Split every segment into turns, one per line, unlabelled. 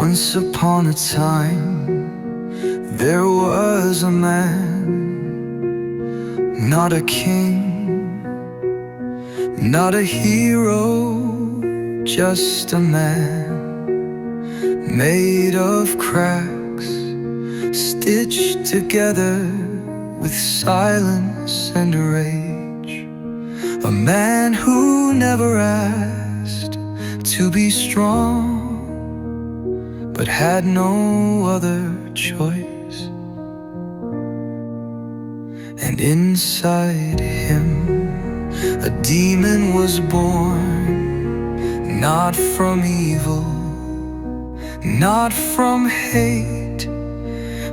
Once upon a time, there was a man, not a king, not a hero, just a man, made of cracks, stitched together with silence and rage. A man who never asked to be strong, but had no other choice. And inside him a demon was born, not from evil, not from hate,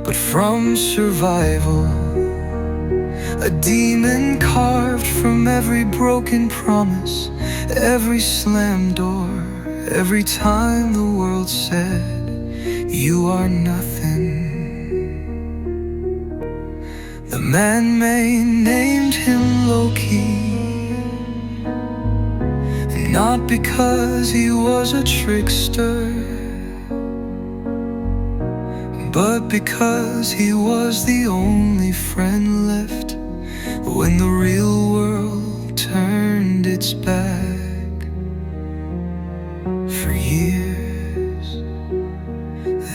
but from survival. A demon carved from every broken promise, every slammed door, every time the world said, "You are nothing." The man-made named him Loki, not because he was a trickster, but because he was the only friend left when the real world turned its back. For years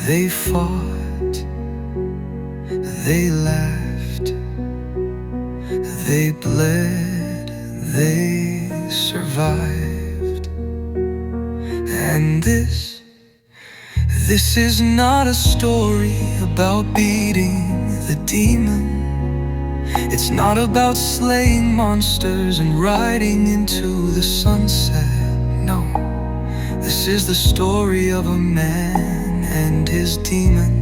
they fought, they laughed, they bled, they survived. And this is not a story about beating the demon. It's not about slaying monsters and riding into the sunset. No, this is the story of a man and his demon,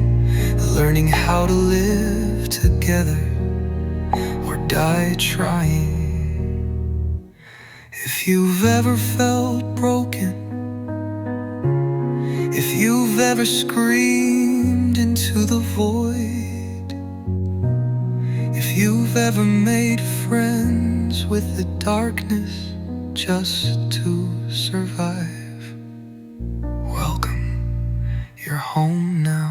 learning how to live together or die trying. If you've ever felt broken, if you've ever screamed into the void, if you've ever made friends with the darkness just to survive, welcome, you're home now.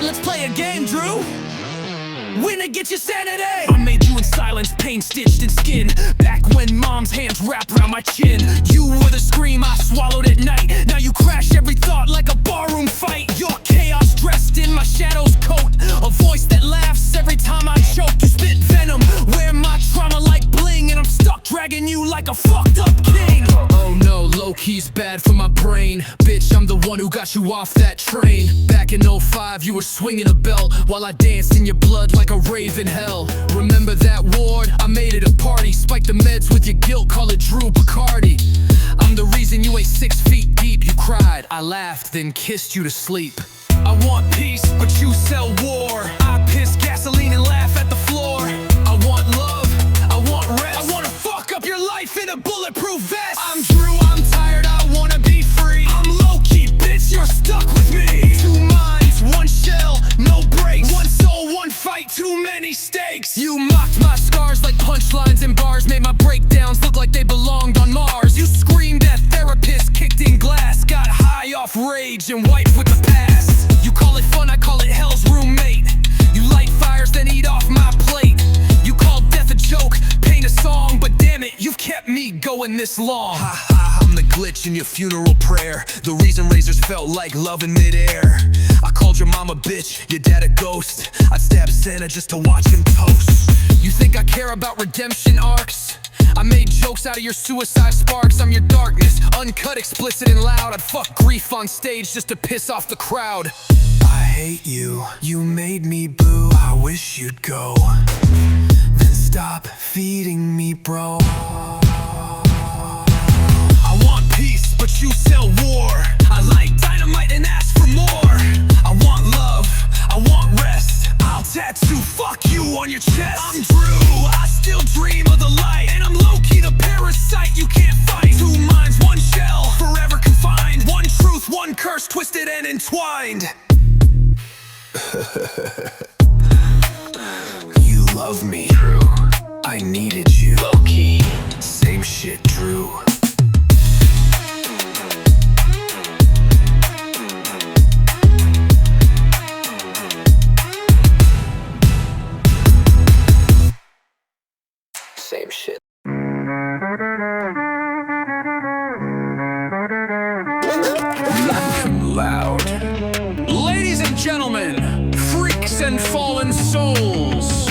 Let's play a game, Drew. Win and get your sanity. I made you in silence, pain stitched in skin. Back when mom's hands wrapped around my chin. You were the scream I swallowed at night. Now you crash every thought like a barroom fight. Your chaos dressed in my shadow's coat. A voice that laughs every time I choke. You spit venom, wear my trauma like bling, and I'm stuck dragging you like a fucked up king. Oh no, Loki's bad for my brain. Bitch, I'm the one who got you off that train. Back in 05, you were swinging a belt while I danced in your blood like a rave in hell. Remember that ward? I made it a party. Spike the meds with your guilt, call it Drew Bacardi. I'm the reason you ain't 6 feet deep. You cried, I laughed, then kissed you to sleep. I want peace, but you sell war. I piss gasoline and laugh at the floor. I want love, I want rest. I wanna fuck up your life in a bulletproof vest. I'm Drew, I'm tired, I wanna be free. I'm Loki, bitch, you're stuck with me. 2 minds, 1 shell, no breaks. 1 soul, 1 fight, too many stakes. You mocked my scars like punchlines and bars. Made my breakdowns look like they belonged on Mars. You screamed at therapists, kicked in glass. Got high off rage and wiped with the past. You call it fun, I call it hell's roommate. You light fires, then eat off my plate. You call death a joke, paint a song, but damn it, you've kept me going this long. Ha ha, I'm the glitch in your funeral prayer. The reason razors felt like love in midair. I called your mama bitch, your dad a ghost. I'd stab Santa just to watch him toast. You think I care about redemption arcs? I made jokes out of your suicide sparks. I'm your darkness, uncut, explicit, and loud. I'd fuck grief on stage just to piss off the crowd. I hate you, you made me blue. I wish you'd go, then stop feeding me, bro. you sell war. I like dynamite and ask for more. I want love, I want rest. I'll tattoo fuck you on your chest. I'm Drew, I still dream of the light. And I'm Loki, the parasite you can't fight. Two minds, one shell, forever confined. One truth, one curse, twisted and entwined. You love me, Drew. I needed you, Loki. Same shit, Drew. Same shit. Loud. Ladies and gentlemen, freaks and fallen souls,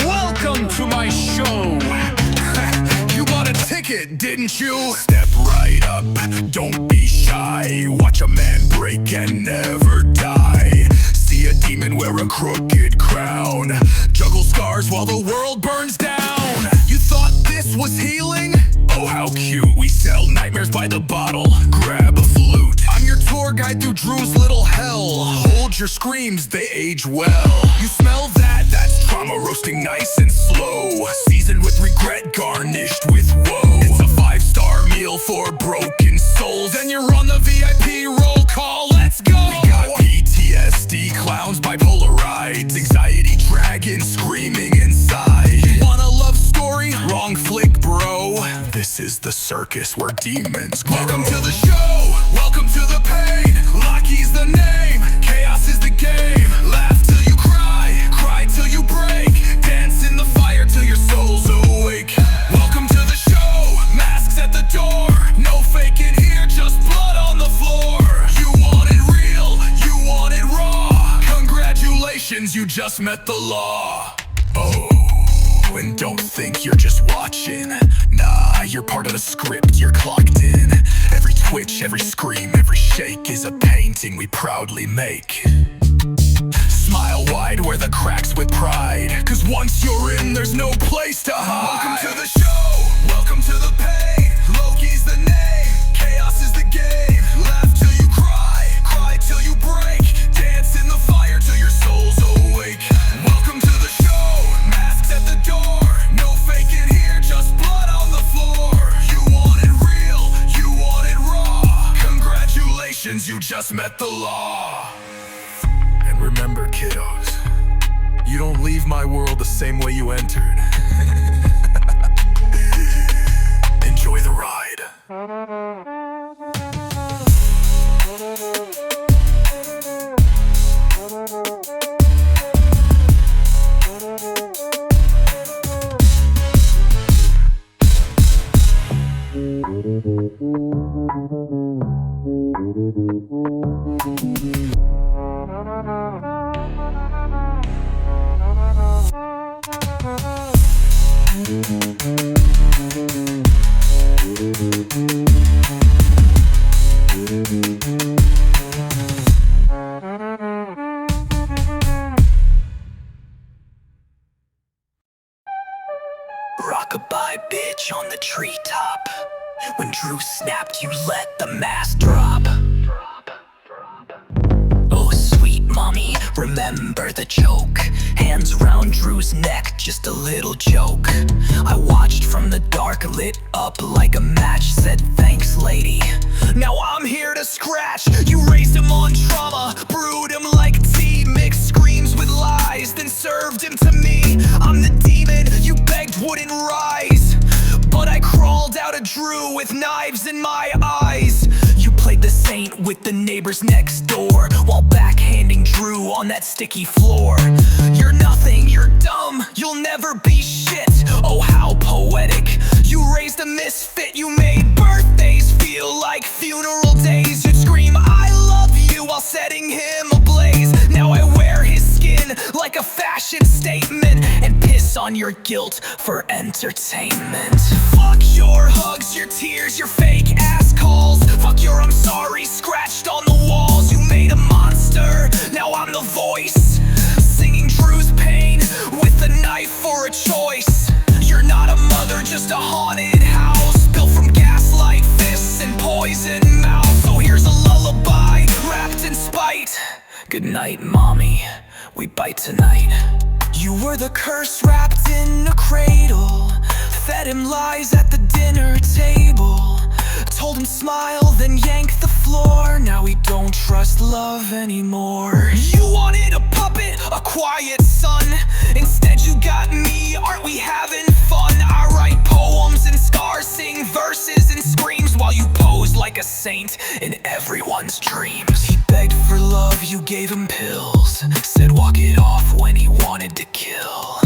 welcome to my show. You bought a ticket, didn't you? Step right up, don't be shy. Watch a man break and never die. See a demon wear a crooked crown. Juggle scars while the world burns down. You thought this was healing? Oh, how cute. We sell nightmares by the bottle. Grab a flute. I'm your tour guide through Drew's little hell. Hold your screams, they age well. You smell that? That's trauma roasting nice and slow. Seasoned with regret, garnished with woe. It's a 5-star meal for broken souls. And you're on the VIP roll call. Let's go! We got PTSD, clowns, bipolar rides, anxiety dragon screaming inside. You want a love story? Wrong flick, bro. This is the circus where demons grow. Welcome to the show, welcome to the pain. Loki's the name, chaos is the game. Laugh till you cry, cry till you break. Dance in the fire till your soul's awake. Welcome to the show, masks at the door. No faking here, just blood on the floor. You want it real, you want it raw. Congratulations, you just met the law. Oh, and don't think you're just watching. Nah, you're part of the script, you're clocked in. Every twitch, every scream, every shake is a painting we proudly make. Smile wide, wear the cracks with pride. Cause once you're in, there's no place to hide. Welcome to the show, welcome to the pain. Loki's the name, chaos is the game. Laugh till you cry, cry till you break. Dance in the fire till your soul's awake. Welcome to the show, masks at the door. No faking here, just blood on the floor. You want it real, you want it raw. Congratulations, you just met the law. And remember, kiddos, you don't leave my world the same way you entered. Enjoy the ride. Rockabye bitch on the treetop. When Drew snapped, you let the mask drop. Oh, sweet mommy, remember the joke. Hands around Drew's neck, just a little joke. I watched from the dark, lit up like a match. Said thanks, lady. Now I'm here to scratch. You raised him on trauma, brewed him like tea. Mixed screams with lies, then served him to me. I'm the demon you begged wouldn't rise, but I crawled out of Drew with knives in my eyes. You played the saint with the neighbors next door, while backhanding Drew on that sticky floor. You're nothing, you're dumb, you'll never be shit. Oh, how poetic. You raised a misfit, you made birthdays feel like funeral days. You'd scream, I love you, while setting him ablaze. Now I wear his skin like a fashion statement, and piss on your guilt for entertainment. Fuck your hugs, your tears, your fake ass calls. Fuck your I'm sorry scratched on the walls. You made a monster, now I'm the voice, singing Drew's pain with a knife for a choice. You're not a mother, just a haunted house, built from gaslight, fists, and poison Good night, mommy, we bite tonight. You were the curse wrapped in a cradle, fed him lies at the dinner table, told him smile, then yanked the floor. Now we don't trust love anymore. You wanted a puppet, a quiet son. Instead you got me, aren't we having fun? I write poems and scars, sing verses and screams, while you pose like a saint in everyone's dreams. He begged for love, you gave him pills, said walk it off when he wanted to kill.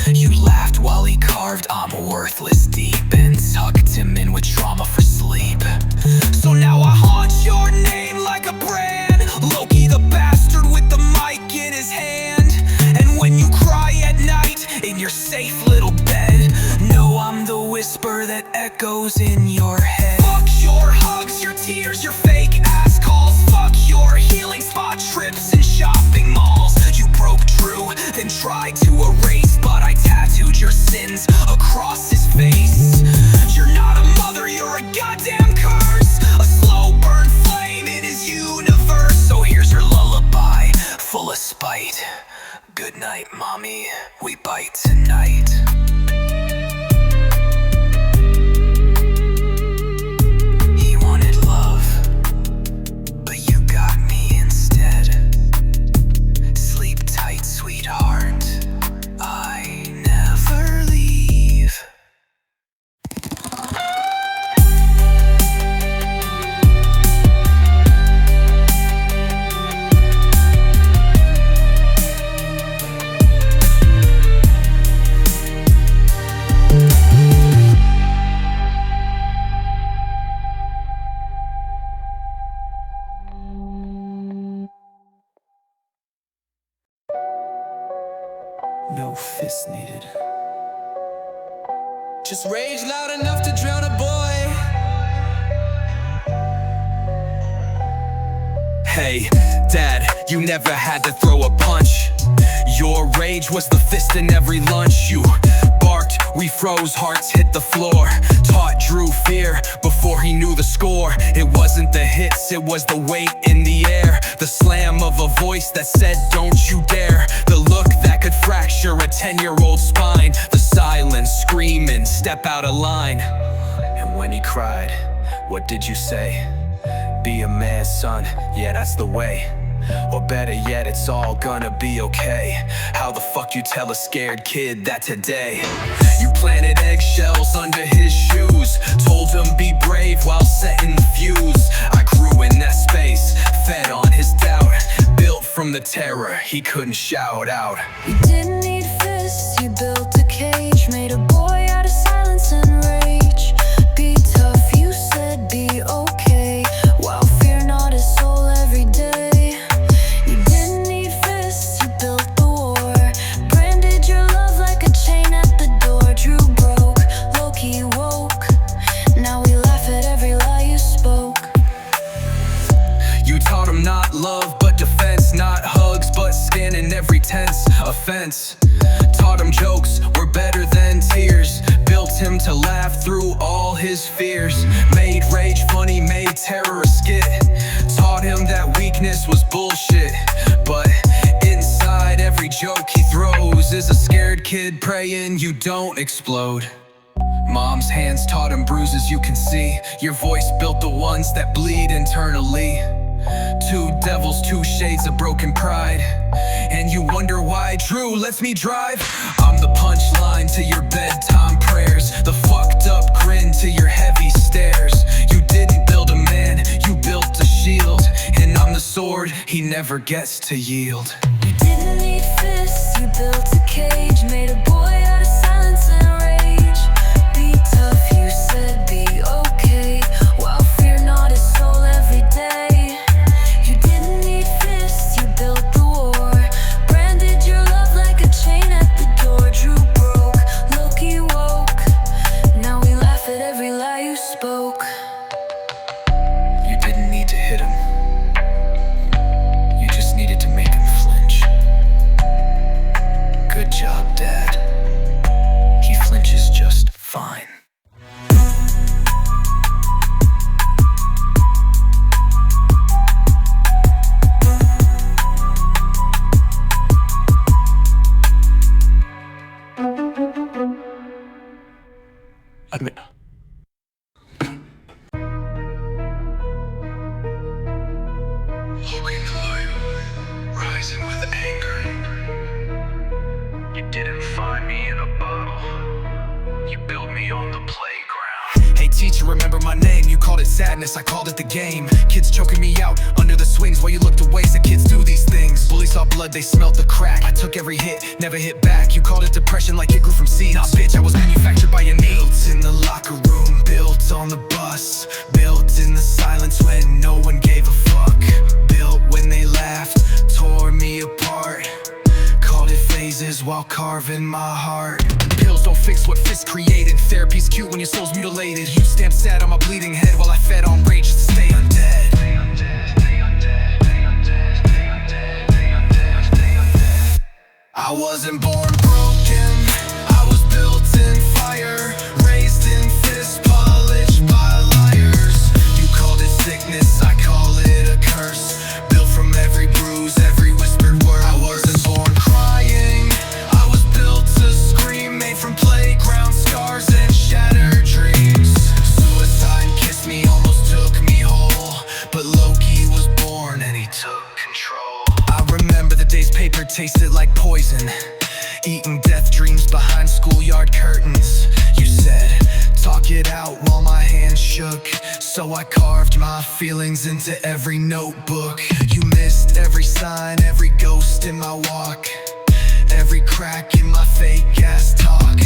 You laughed while he carved I'm worthless deep, and tucked him in with trauma for sleep. So now I haunt your name like a brand, Loki the bastard with the mic in his hand. And when you cry at night in your safe little bed, know I'm the whisper that echoes in your head. Fuck your hugs, your tears, your fake ass calls. Fuck your healing spot trips and shopping malls. You broke Drew, then tried to erase, but I tattooed your sins across his face. You're not a mother, you're a goddamn curse, a slow burn flame in his universe. So here's your lullaby, full of spite. Good night, mommy, we bite tonight. He wanted love, but you got me instead. Sleep tight, sweetheart, I never leave. No fist needed. Just rage loud enough to drown a boy. Hey, Dad, you never had to throw a punch. Your rage was the fist in every lunch. You barked, we froze, hearts hit the floor. Taught Drew fear before he knew the score. It wasn't the hits, it was the weight in the air. The slam of a voice that said don't you dare. The look that could fracture a 10-year-old spine. The silence, screaming, step out of line. And when he cried, what did you say? Be a man, son, yeah, that's the way. Or better yet, it's all gonna be okay. How the fuck you tell a scared kid that today? You planted eggshells under his shoes, told him be brave while setting the fuse. I grew in that space, fed on his doubt, built from the terror he couldn't shout out.
You didn't need fists, you built a cage, made a boy out of silence and rage. Be tough, you said, be okay, while fear gnawed his soul every day.
Not love, but defense. Not hugs, but scanning every tense offense. Taught him jokes were better than tears. Built him to laugh through all his fears. Made rage funny, made terror a skit. Taught him that weakness was bullshit. But inside every joke he throws is a scared kid praying you don't explode. Mom's hands taught him bruises you can see. Your voice built the ones that bleed internally. Two devils, two shades of broken pride. And you wonder why Drew lets me drive. I'm the punchline to your bedtime prayers, the fucked up grin to your heavy stares. You didn't build a man, you built a shield. And I'm the sword he never gets to yield.
You didn't need fists, you built a cage, made a boy out of silence and rage. Be tough, you said, be okay, while fear gnawed his soul every day.
admit.
Looking for you, rising with anger. You didn't find me in a bottle. You built me on the playground.
Hey teacher, remember my name. You called it sadness, I called it the game. Kids choking me out under the swings while you looked away. Said kids do these things. Bullies saw blood, they smelled the crack. I took every hit, never hit back. You called it depression like it grew from seeds. Nah bitch, I was manufactured by your needs.
Built in the locker room, built on the bus, built in the silence when no one gave a fuck. Built when they laughed, tore me apart. Called it phases while carving my heart.
Pills don't fix what fists created. Therapy's cute when your soul's mutilated. You stamped sad on my bleeding head while I fed on rage to stay undead.
I wasn't born broken, I was built in fire, raised in fists, polished by liars. You called it sickness, I call it a curse. Built from every bruise, every whispered word. I wasn't born crying, I was built to scream. Made from playground scars and shattered dreams. Suicide kissed me, almost took me whole. But Loki was born and he took control.
I remember the days paper tasted like poison, eating death dreams behind schoolyard curtains.
You said, talk it out while my hands shook. So I carved my feelings into every notebook. You missed every sign, every ghost in my walk, every crack in my fake ass talk.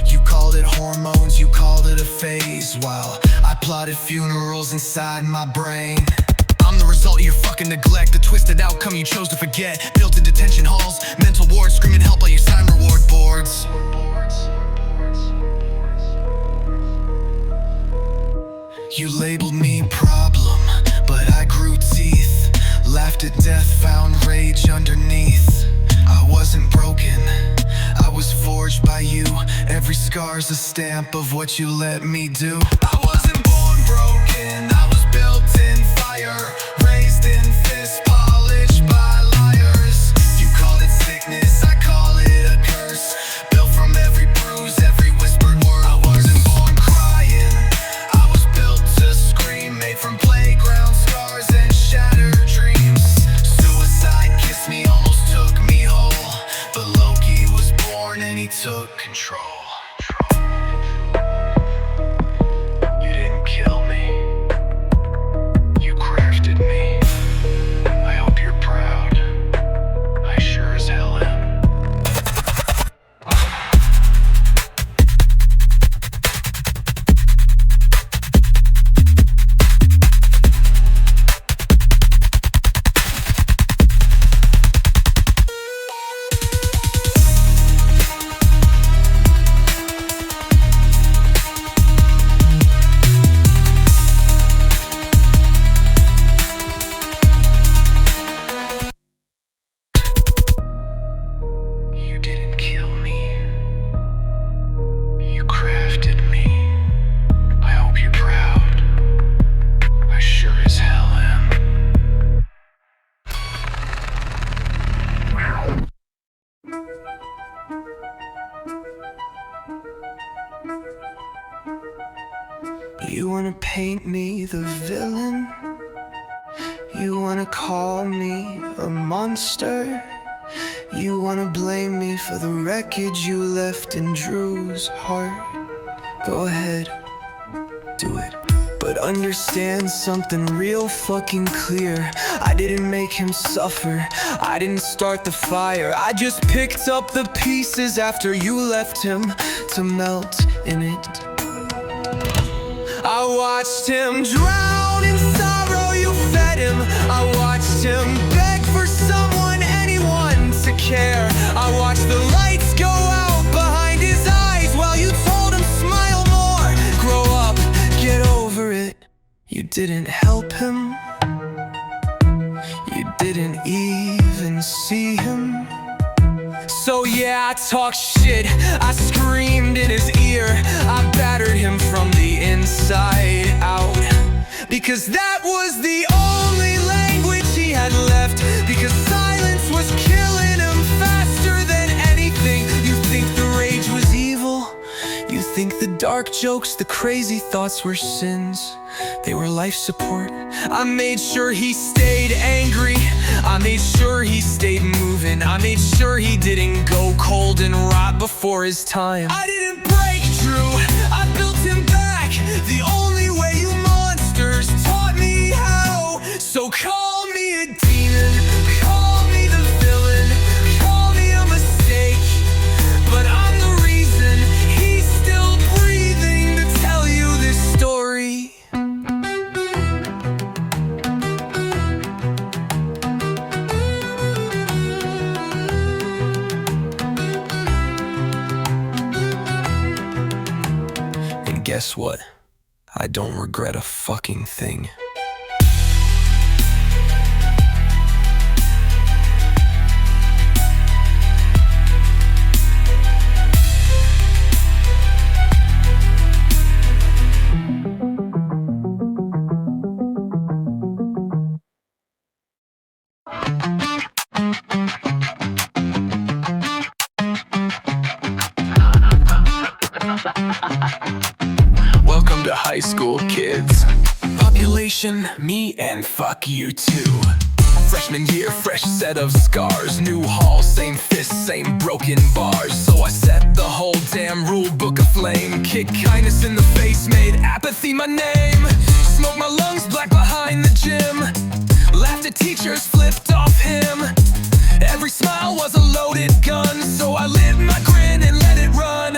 You called it hormones, you called it a phase, while I plotted funerals inside my brain.
I'm the result of your fucking neglect, the twisted outcome you chose to forget. Built in detention halls, mental wards, screaming help while you sign reward boards.
You labeled me problem, but I grew teeth. Laughed at death, found rage underneath. I wasn't broken, I was forged by you. Every scar's a stamp of what you let me do. I wasn't born broken, I was built in fire, raised in fists, polished by liars. You called it sickness, I call it a curse. Built from every bruise, every whispered word. I wasn't born crying, I was built to scream. Made from playground scars and shattered dreams. Suicide kissed me, almost took me whole. But Loki was born and he took control. You didn't kill me, you crafted me. I hope you're proud, I sure as hell am. You didn't kill me, you crafted me. I hope you're proud, I sure as hell am. You wanna paint me the villain? You wanna call me a monster? You wanna blame me for the wreckage you left in Drew's heart? Go ahead, do it. But understand something real fucking clear. I didn't make him suffer, I didn't start the fire. I just picked up the pieces after you left him to melt in it. I watched him drown in sorrow, you fed him. I watched him beg for someone, anyone to care. I watched the lights go out behind his eyes while you told him smile more. Grow up, get over it. You didn't help him, you didn't even see him. So yeah, I talked shit, I screamed in his ear, I battered him from the inside out. Because that was the only language he had left. Because silence was killing him faster than anything. You think the rage was evil? You think the dark jokes, the crazy thoughts were sins. They were life support. I made sure he stayed angry. I made sure he stayed moving. I made sure he didn't go cold and rot before his time. I didn't break Drew, I built him back. The only way you monsters taught me how. So call me a demon, call me the villain, call me a mistake, but I'm the reason he's still breathing to tell you this story. And guess what? I don't regret a fucking thing. Welcome to high school, kids. Population, me and fuck you too. Freshman year, fresh set of scars. New hall, same fists, same broken bars. So I set the whole damn rule book aflame. Kick kindness in the face, made apathy my name. Smoked my lungs black behind the gym. Laughed at teachers, flipped off him. Every smile was a loaded gun. So I lit my grin and let it run.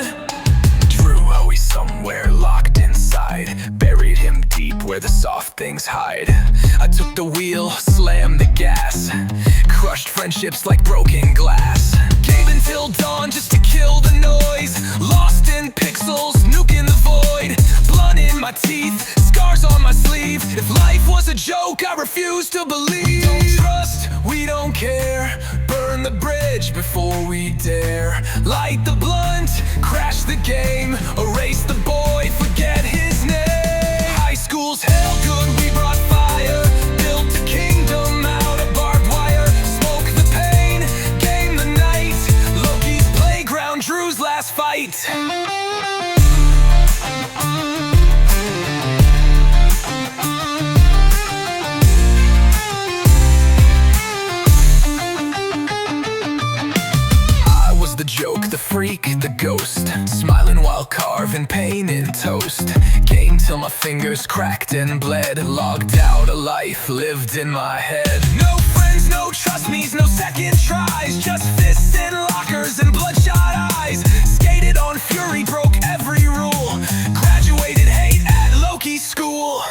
Drew always somewhere locked inside. Buried him deep where the soft things hide. I took the wheel, slammed the gas. Crushed friendships like broken glass. Gave until dawn just to kill the noise. Lost in pixels, nuking the void. Blunt in my teeth, scars on my sleeve. If life was a joke, I refuse to believe. Don't trust, we don't care. Burn the bridge before we dare. Light the blunt, crash the game. Erase the boy, forget his name. High school's hell, good, we brought fire. Built a kingdom out of barbed wire. Smoke the pain, game the night. Loki's playground, Drew's last fight. The joke, the freak, the ghost. Smiling while carving pain in toast. Game till my fingers cracked and bled. Logged out a life lived in my head. No friends, no trust me's, no second tries. Just fists in lockers and bloodshot eyes. Skated on fury, broke every rule. Graduated hate at Loki school.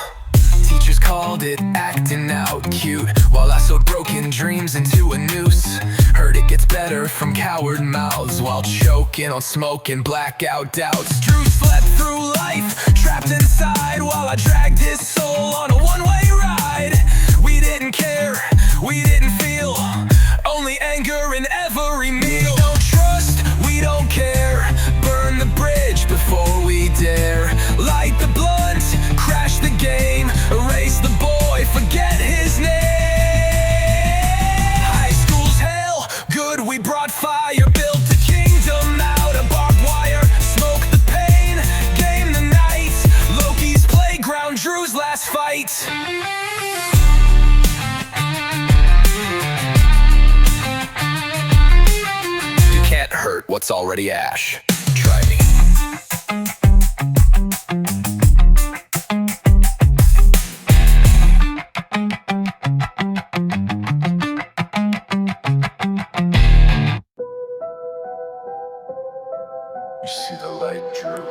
Teachers called it acting out cute, while I sewed broken dreams into a noose. Heard it gets better from coward mouths, while choking on smoke and blackout doubts. Drew slept through life, trapped inside, while I dragged his soul on a one-way ride. We didn't care, we didn't feel, only anger in every meal. We don't trust, we don't care. Burn the bridge before we dare. Light the blunt, crash the game. Erase the boy, forget his name. High school's hell, good, we brought fire. Built a kingdom out of barbed wire. Smoke the pain, game the night. Loki's playground, Drew's last fight. You can't hurt what's already ash. Try me.
You see the light, Drew,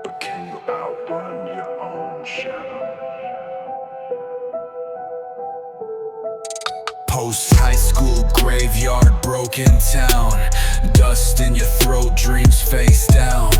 but can you outrun your own shadow?
Post-high school graveyard, broken town. Dust in your throat, dreams face down.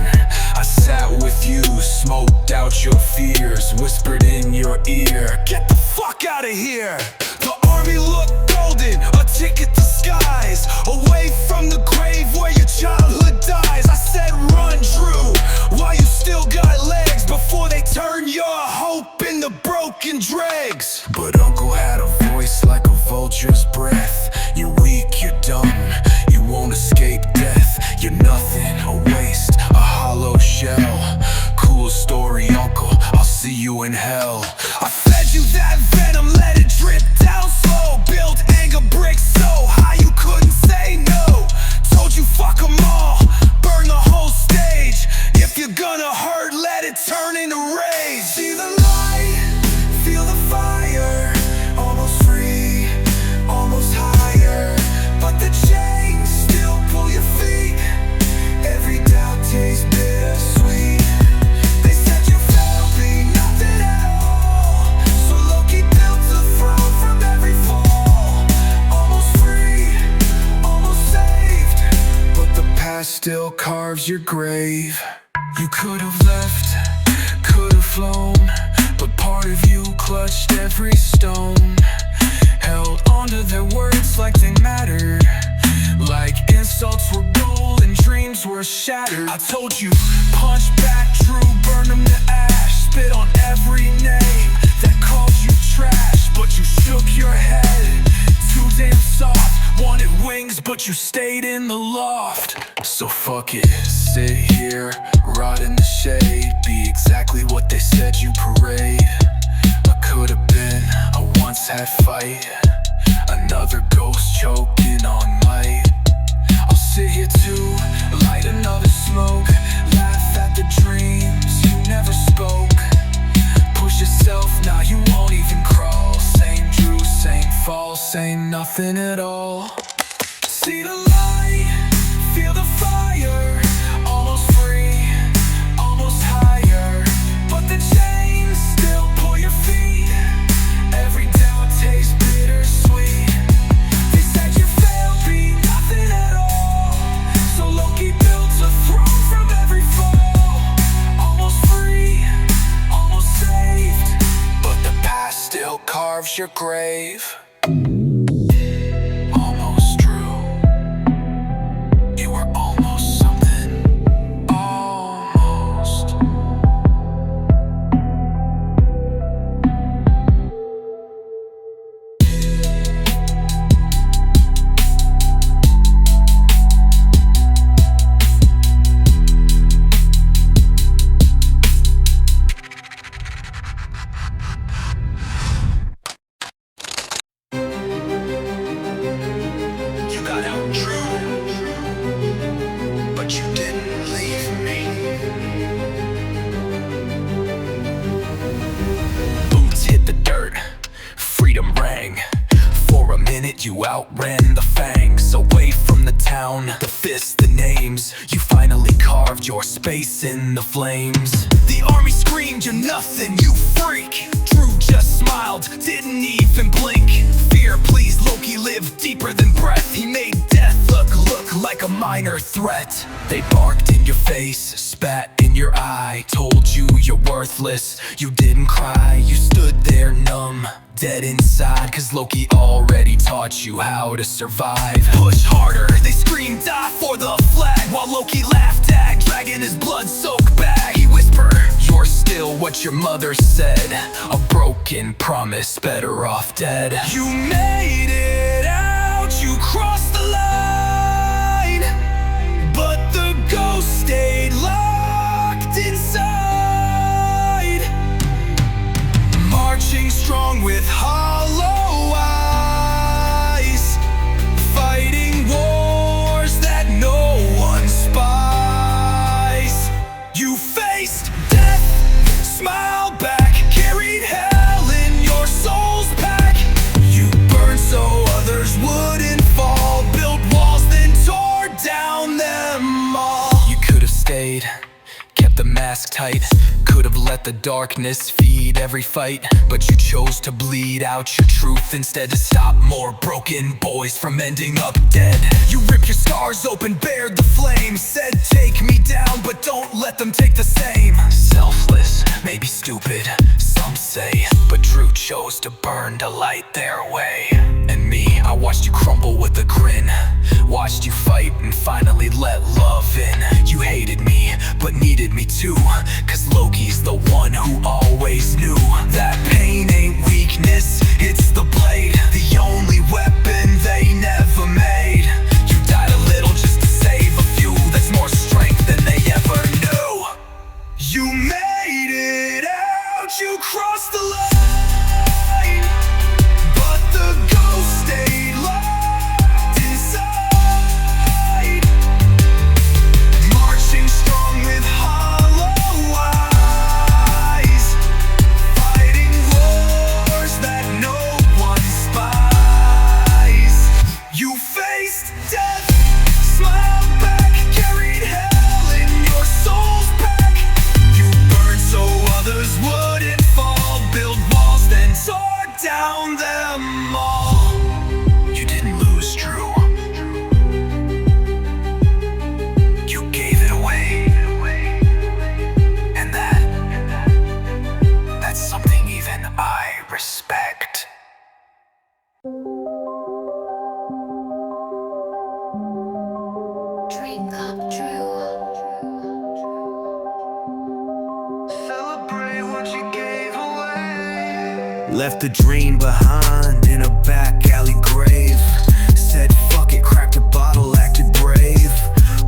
I sat with you, smoked out your fears. Whispered in your ear, get the fuck out of here. The army looked golden, a ticket to skies. Away from the grave where your childhood dies. I said run, Drew, while you still got legs, before they turn your hope into broken dregs. But Uncle had a voice like a vulture's breath. You're weak, you're dumb, you won't escape death. You're nothing, a waste, a hollow past still carves your grave. You could have left, could have flown, but part of you clutched every stone. Held onto their words like they mattered, like insults were gold and dreams were shattered. I told you, punch back, Drew, burn them to ash. Spit on every name that called you trash, but you shook your head, too damn soft. Wanted wings, but you stayed in the loft. So fuck it, sit here, rot in the shade, be exactly what they said you parade. I could've been a once had fight, another ghost choking on light. I'll sit here too, light another smoke, laugh at the dreams you never spoke. Push yourself, now you won't even crawl. Same Drew, same fall, same nothing at all. See the light, feel the fire, almost free, almost higher, but the chains still pull your feet. Every doubt tastes bittersweet. They said you failed, be nothing at all, so Loki built a throne from every fall. Almost free, almost saved, but the past still carves your grave. Almost true. You were almost something. Almost. You got out, Drew, but you didn't leave me. Boots hit the dirt, freedom rang. For a minute you outran the fangs. Away from the town, the fists, the names. You finally carved your space in the flames. The army screamed, you're nothing, you freak. Drew just smiled, didn't even blink. Fear pleased Loki lived deeper than breath. He made death look like a minor threat. They barked in your face, spat in your eye, told you you're worthless. You didn't cry, you stood there numb, dead inside, cause Loki already taught you how to survive. Push harder, they screamed die for the flag, while Loki laughed at, dragging his blood-soaked bag. He whispered, you're still what your mother said, a broken promise, better off dead. You made it out, you crossed the line, but the ghost stayed locked inside, marching strong with hollow eyes, fighting wars that no one spies. You faced death, smiled back, carried hell in your soul's pack. You burned so others wouldn't fall, built walls then tore down them all. You could have stayed, kept the mask tight, could have let the darkness feed every fight, but you chose to bleed out your truth instead, to stop more broken boys from ending up dead. You ripped your scars open, bared the flames, said take me down, but don't let them take the same. Selfless, maybe stupid, some say, but Drew chose to burn to light their way. And me, I watched you crumble with a grin, watched you fight and finally let love in. You hated me, but needed me too, cause Loki's the one who always knew that pain ain't weakness, it's the blade, the only weapon they never made. You died a little just to save a few, that's more strength than they ever knew. You made it out, you crossed the line, but the ghost stayed locked inside, marching strong with hollow eyes,
Left the dream behind in a back alley grave. Said fuck it, cracked a bottle, acted brave.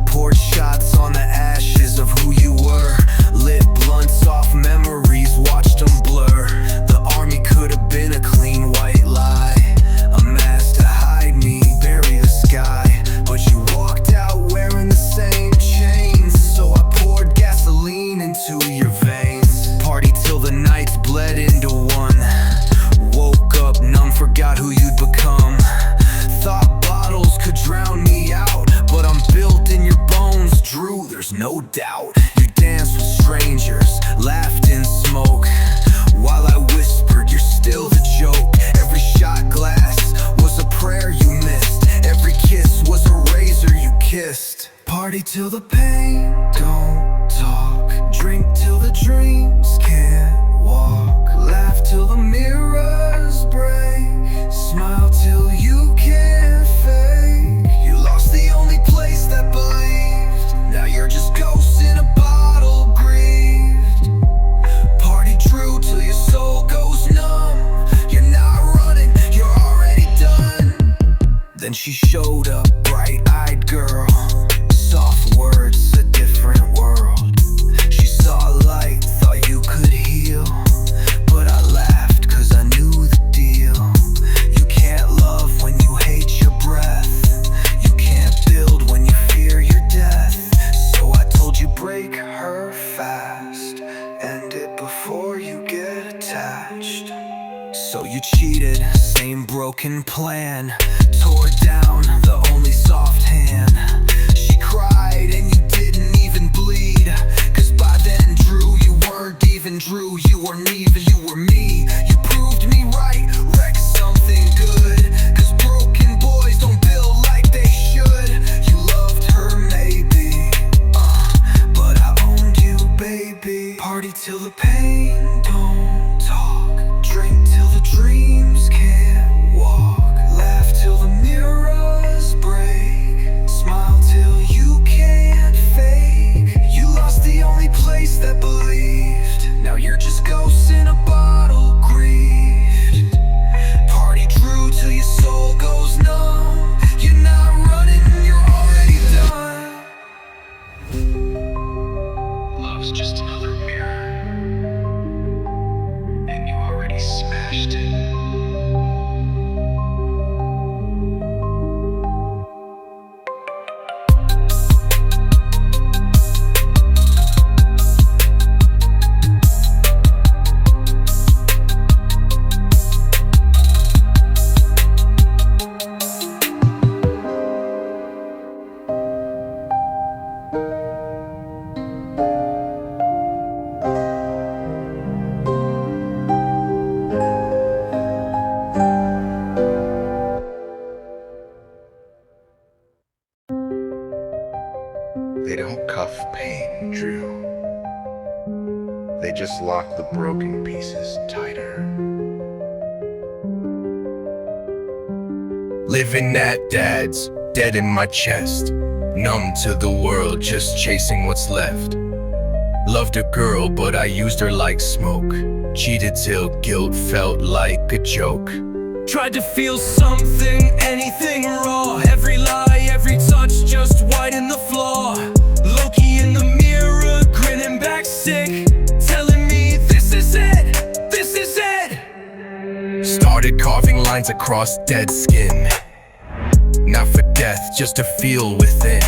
Poured shots on the ashes of who you were. Lit blunts off memories, watched them blur. The army could have been a clean white lie, a mask to hide me, bury the sky. But you walked out wearing the same chains, so I poured gasoline into your veins. Party till the nights bled into one. Woke up numb, forgot who you'd become. Thought bottles could drown me out, but I'm built in your bones, Drew, there's no doubt. You danced with strangers, laughed in smoke, while I whispered, you're still the joke. Every shot glass was a prayer you missed. Every kiss was a razor you kissed. Party till the pain don't talk. Drink till the dreams can't walk. Laugh till the mirrors break. Smile till you can't fake. You lost the only place that believed. Now you're just ghosts in a bottle, grieved. Party true till your soul goes numb. You're not running, you're already done. Then she showed up, bright-eyed girl. Soft words, a different world. She saw light, thought you could heal. But I laughed cause I knew the deal. You can't love when you hate your breath. You can't build when you fear your death. So I told you break her fast. End it before you get attached. So you cheated, same broken plan. Tore down the only soft hand. She cried and you didn't even bleed. Cause by then, Drew, you weren't even Drew. You weren't even, you were me. You proved me right, wrecked something good. Cause broken boys don't build like they should. You loved her maybe, but I owned you, baby. Party till the pain don't talk. Drink till the dreams can't walk. Laugh till the mirrors break. Smile till you can't fake. You lost the only place that believed. Now you're just ghosts in a bottle, grieved. Party true till your soul goes numb. You're not running, you're already done. Love's just another mirror, and you already smashed it.
They don't cuff pain, Drew. They just lock the broken pieces tighter.
Living at dad's, dead in my chest. Numb to the world, just chasing what's left. Loved a girl, but I used her like smoke. Cheated till guilt felt like a joke.
Tried to feel something, anything raw. Every lie, every touch, just whiten the flaw. Loki in the mirror, grinning back sick, telling me this is it, this is it.
Started carving lines across dead skin. Not for death, just to feel within.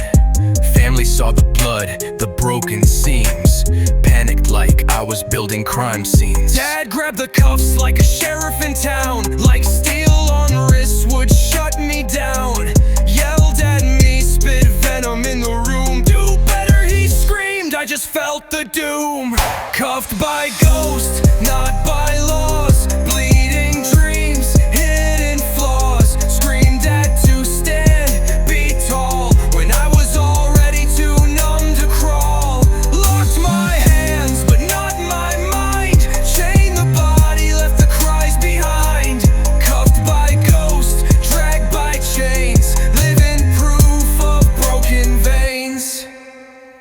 Family saw the blood, the broken seams. Panicked like I was building crime scenes.
Dad grabbed the cuffs like a sheriff in town. Like steel on wrists would shut me down. Yelled at me, spit venom in the room. Do better, he screamed, I just felt the doom. Cuffed by ghosts, not by laws. Bleeding dreams, hidden flaws. Screamed at to stand, be tall. When I was already too numb to crawl. Locked my hands, but not my mind. Chained the body, left the cries behind. Cuffed by ghosts, dragged by chains. Living proof of broken veins.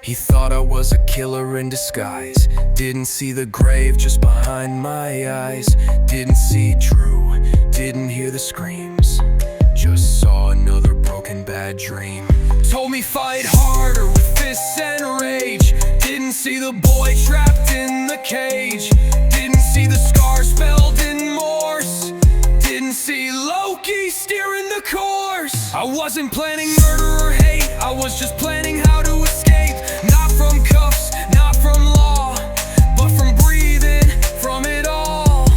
He thought I was was a killer in disguise. Didn't see the grave just behind my eyes. Didn't see Drew, didn't hear the screams. Just saw another broken bad dream. Told me fight harder with fists and rage. Didn't see the boy trapped in the cage. Didn't see the scars spelled in Morse. Didn't see Loki steering the course. I wasn't planning murder or hate, I was just planning how to escape. Not from cuffs, not from law, but from breathing from it all.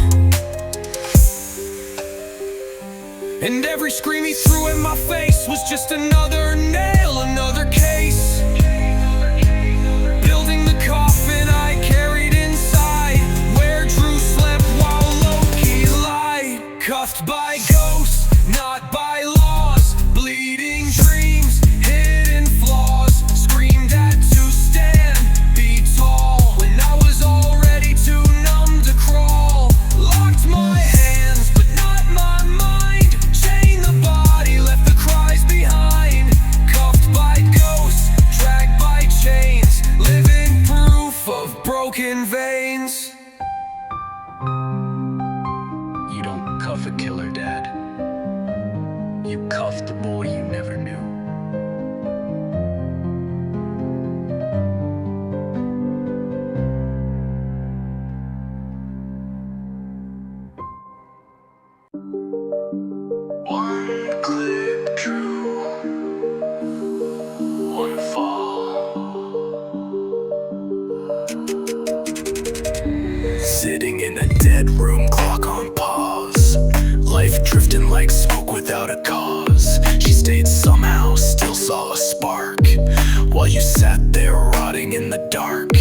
And every scream he threw in my face was just another nail, another case. Building the coffin I carried inside, where Drew slept while Loki lied. Cuffed by ghosts, not by laws. Bleeding dreams, hidden flaws. Screamed at to stand, be tall, when I was already too numb to crawl. Locked my hands, but not my mind. Chained the body, left the cries behind. Cuffed by ghosts, dragged by chains. Living proof of broken veins. You don't cuff a killer, Dad. You cuff the boy you never knew. One clip Drew, one fall. Sitting in a dead room, clock on pause. Life drifting like smoke without a cause. She stayed somehow, still saw a spark, while you sat there rotting in the dark.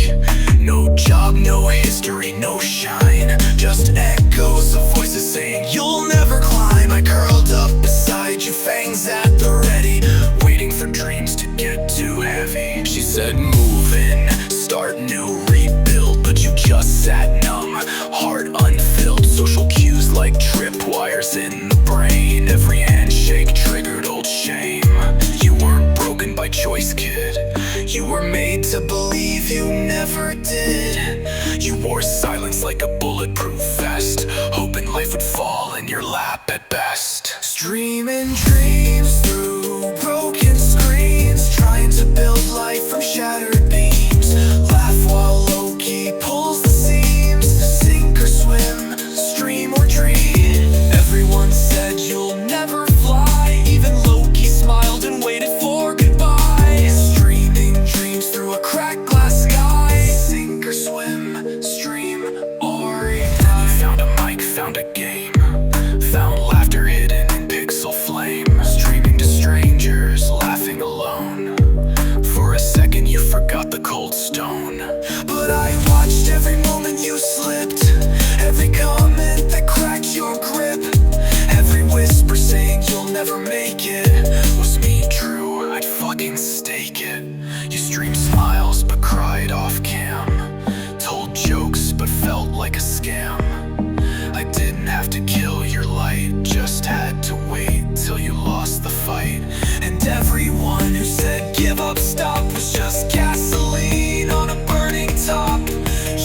No job, no history, no shine. Just echoes of voices saying you'll never climb. I curled up beside you, fangs at the ready, waiting for dreams to get too heavy. She said move in, start new, rebuild, but you just sat numb, heart unfilled. Social cues like tripwires in the brain. Every handshake triggered old shame. You weren't broken by choice, kid. You were made to believe you never did. You wore silence like a bulletproof vest, hoping life would fall in your lap at best. Streaming dreams through broken screens, trying to build life from shattered beams. Laugh while Loki pulls the seams. Sink or swim, stream or dream. Everyone said you'll never fly. Even Loki smiled and waited for goodbye. Streaming dreams through a cracked glass sky. Sink or swim, stream or die. Found a mic, found a game, found laughter hidden in pixel flame. Streaming to strangers, laughing alone. For a second you forgot the cold stone. But I watched every moment you slipped, every comment that cracked your grip. Every whisper saying you'll never make it was me, Drew, I'd fucking stake it. You streamed smiles but cried off cam, told jokes but felt like a scam. I didn't have to kill your light, just had to wait till you lost the fight. And everyone who said give up, stop, was just gasoline on a burning top.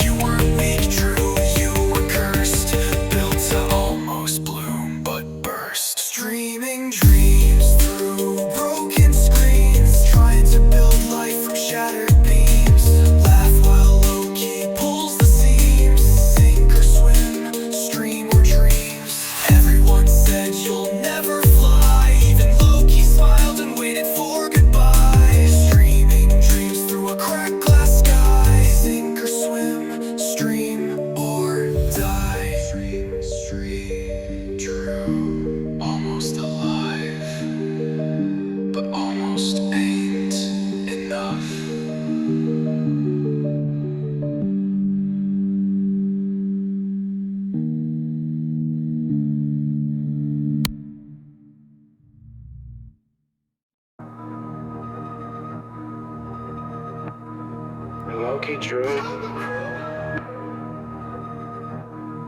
You weren't weak, Drew, you were cursed, built to almost bloom but burst. Streaming dreams through broken screens, trying to build life from shattered beams. Laugh while Loki pulls the seams. Sink or swim, stream or dreams. Everyone said you'll never fly. Even Loki smiled and waited for goodbye. Streaming dreams through a cracked glass sky. Sink or swim, stream or die. Stream, Drew, almost alive, but almost ain't enough.
Loki, Drew.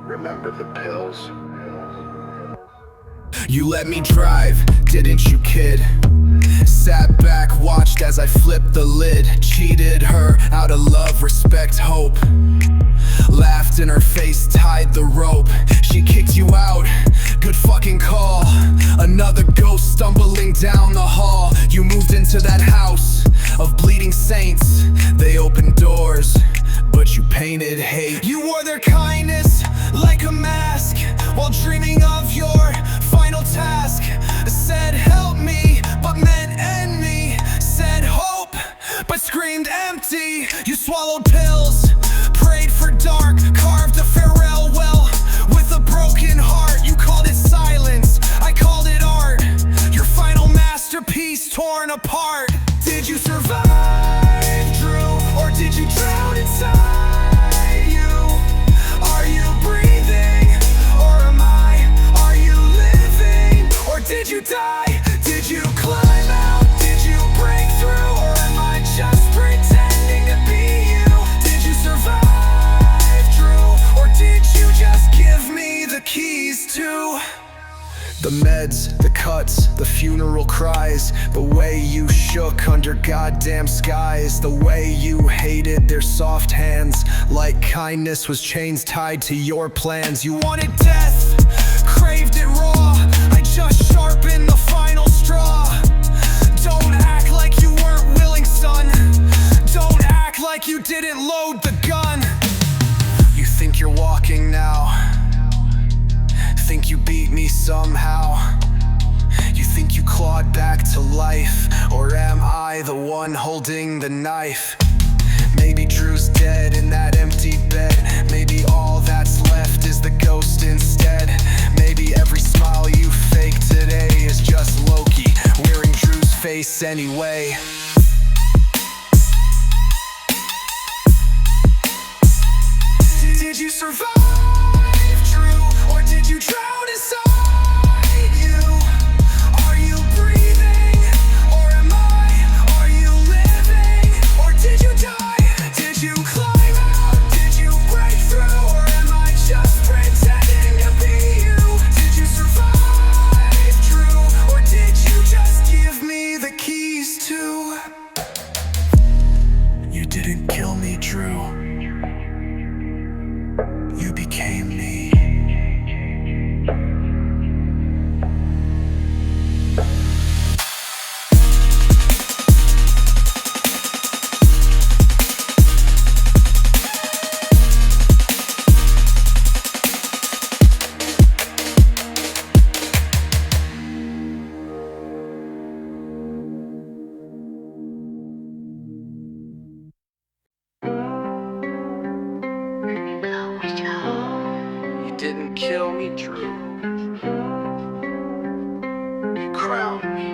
Remember the pills?
You let me drive, didn't you, kid? sat back, watched as I flipped the lid. Cheated her out of love, respect, hope. Laughed in her face, tied the rope. She kicked you out, good fucking call. Another ghost stumbling down the hall. You moved into that house of bleeding saints. They opened doors, but you painted hate. You wore their kindness like a mask, while dreaming of your final task. Said help me, but meant end me. Said hope, but screamed empty. You swallowed pills, prayed for dark, carved a farewell well with a broken heart. You called it silence, I called it art. Your final masterpiece torn apart. Did you survive, Drew, or did you drown inside you? Are you breathing, or am I? Are you living, or did you die? Did you climb out? Did you break through, or am I just pretending to be you? Did you survive, Drew, or did you just give me the keys to the meds, the cuts, the funeral cries? The way you shook under goddamn skies. The way you hated their soft hands, like kindness was chains tied to your plans. You wanted death, craved it raw. I just sharpened the final straw. Don't act like you weren't willing, son. Don't act like you didn't load the gun. You think you're walking now, think you beat me somehow. You think you clawed back to life, or am I the one holding the knife? Maybe Drew's dead in that empty bed. Maybe all that's left is the ghost instead. Maybe every smile you fake today is just Loki wearing Drew's face anyway. Did you survive, Drew, or did you drown inside you? Are you breathing, or am I? Are you living, or did you die? Did you climb out? Did you break through, or am I just pretending to be you? Did you survive, Drew, or did you just give me the keys to? You didn't kill me, Drew. You became me. You didn't kill me, Drew. You crowned me.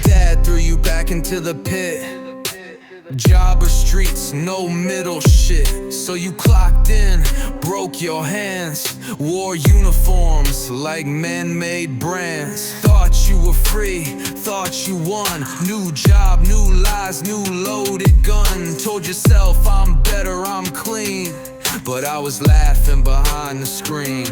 Dad threw you back into the pit. Jobber streets, no middle shit. So you clocked in, broke your hands, wore uniforms like man-made brands. Thought you were free, thought you won. New job, new lies, new loaded gun. Told yourself I'm better, I'm clean, but I was laughing behind the screen.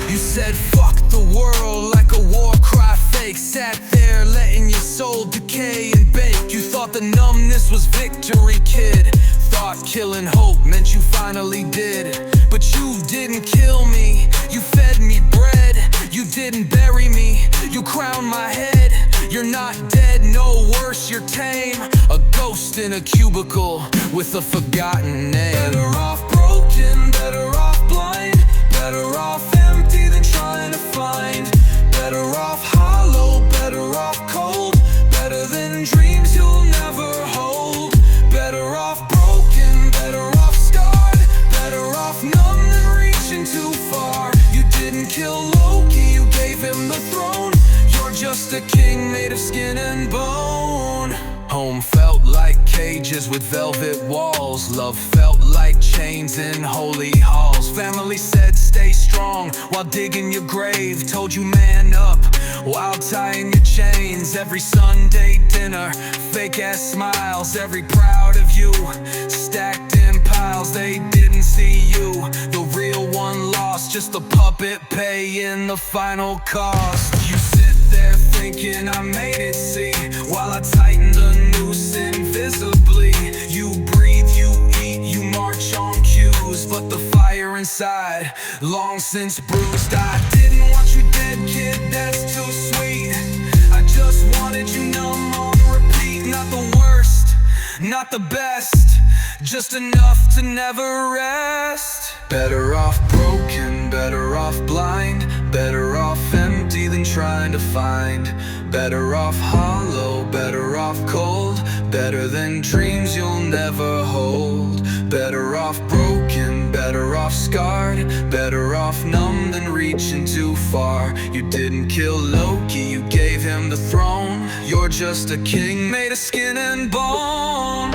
You said fuck the world like a war cry fake. Sat there letting your soul decay and bake. You thought the numbness was victory, kid. Thought killing hope meant you finally did. But you didn't kill me, you fed me bread. You didn't bury me, you crowned my head. You're not dead, no worse, you're tame. A ghost in a cubicle with a forgotten name. Better off broken, better off blind. Better off empty than trying to find. Better off hollow, better off cold. Better than dreams you'll never hold. Better off broken, better off scarred. Better off numb than reaching too far. You didn't kill Loki, you gave him the throne. You're just a king made of skin and bone. Home felt like cages with velvet walls. Love felt like chains in holy halls. Family said stay strong while digging your grave. Told you man up while tying your chains. Every Sunday dinner, fake ass smiles. Every proud of you stacked in piles. They didn't see you, the real one lost. Just a puppet paying the final cost. You sit there thinking I made it, see, while I tighten the noose invisibly. You breathe, you eat, you march on cues, but the fire inside, long since bruised. I didn't want you dead, kid, that's too sweet. I just wanted you numb on repeat. Not the worst, not the best, just enough to never rest. Better off broken, better off blind, better off empty than trying to find. Better off hollow, better off cold, better than dreams you'll never hold. Better off broken, better off scarred, better off numb than reaching too far. You didn't kill Loki, you gave him the throne. You're just a king made of skin and bone.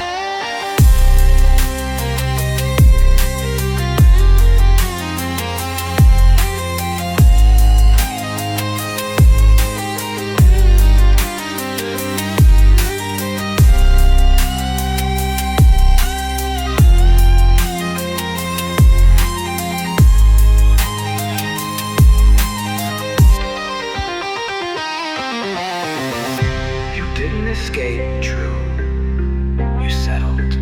Escape, true. You settled.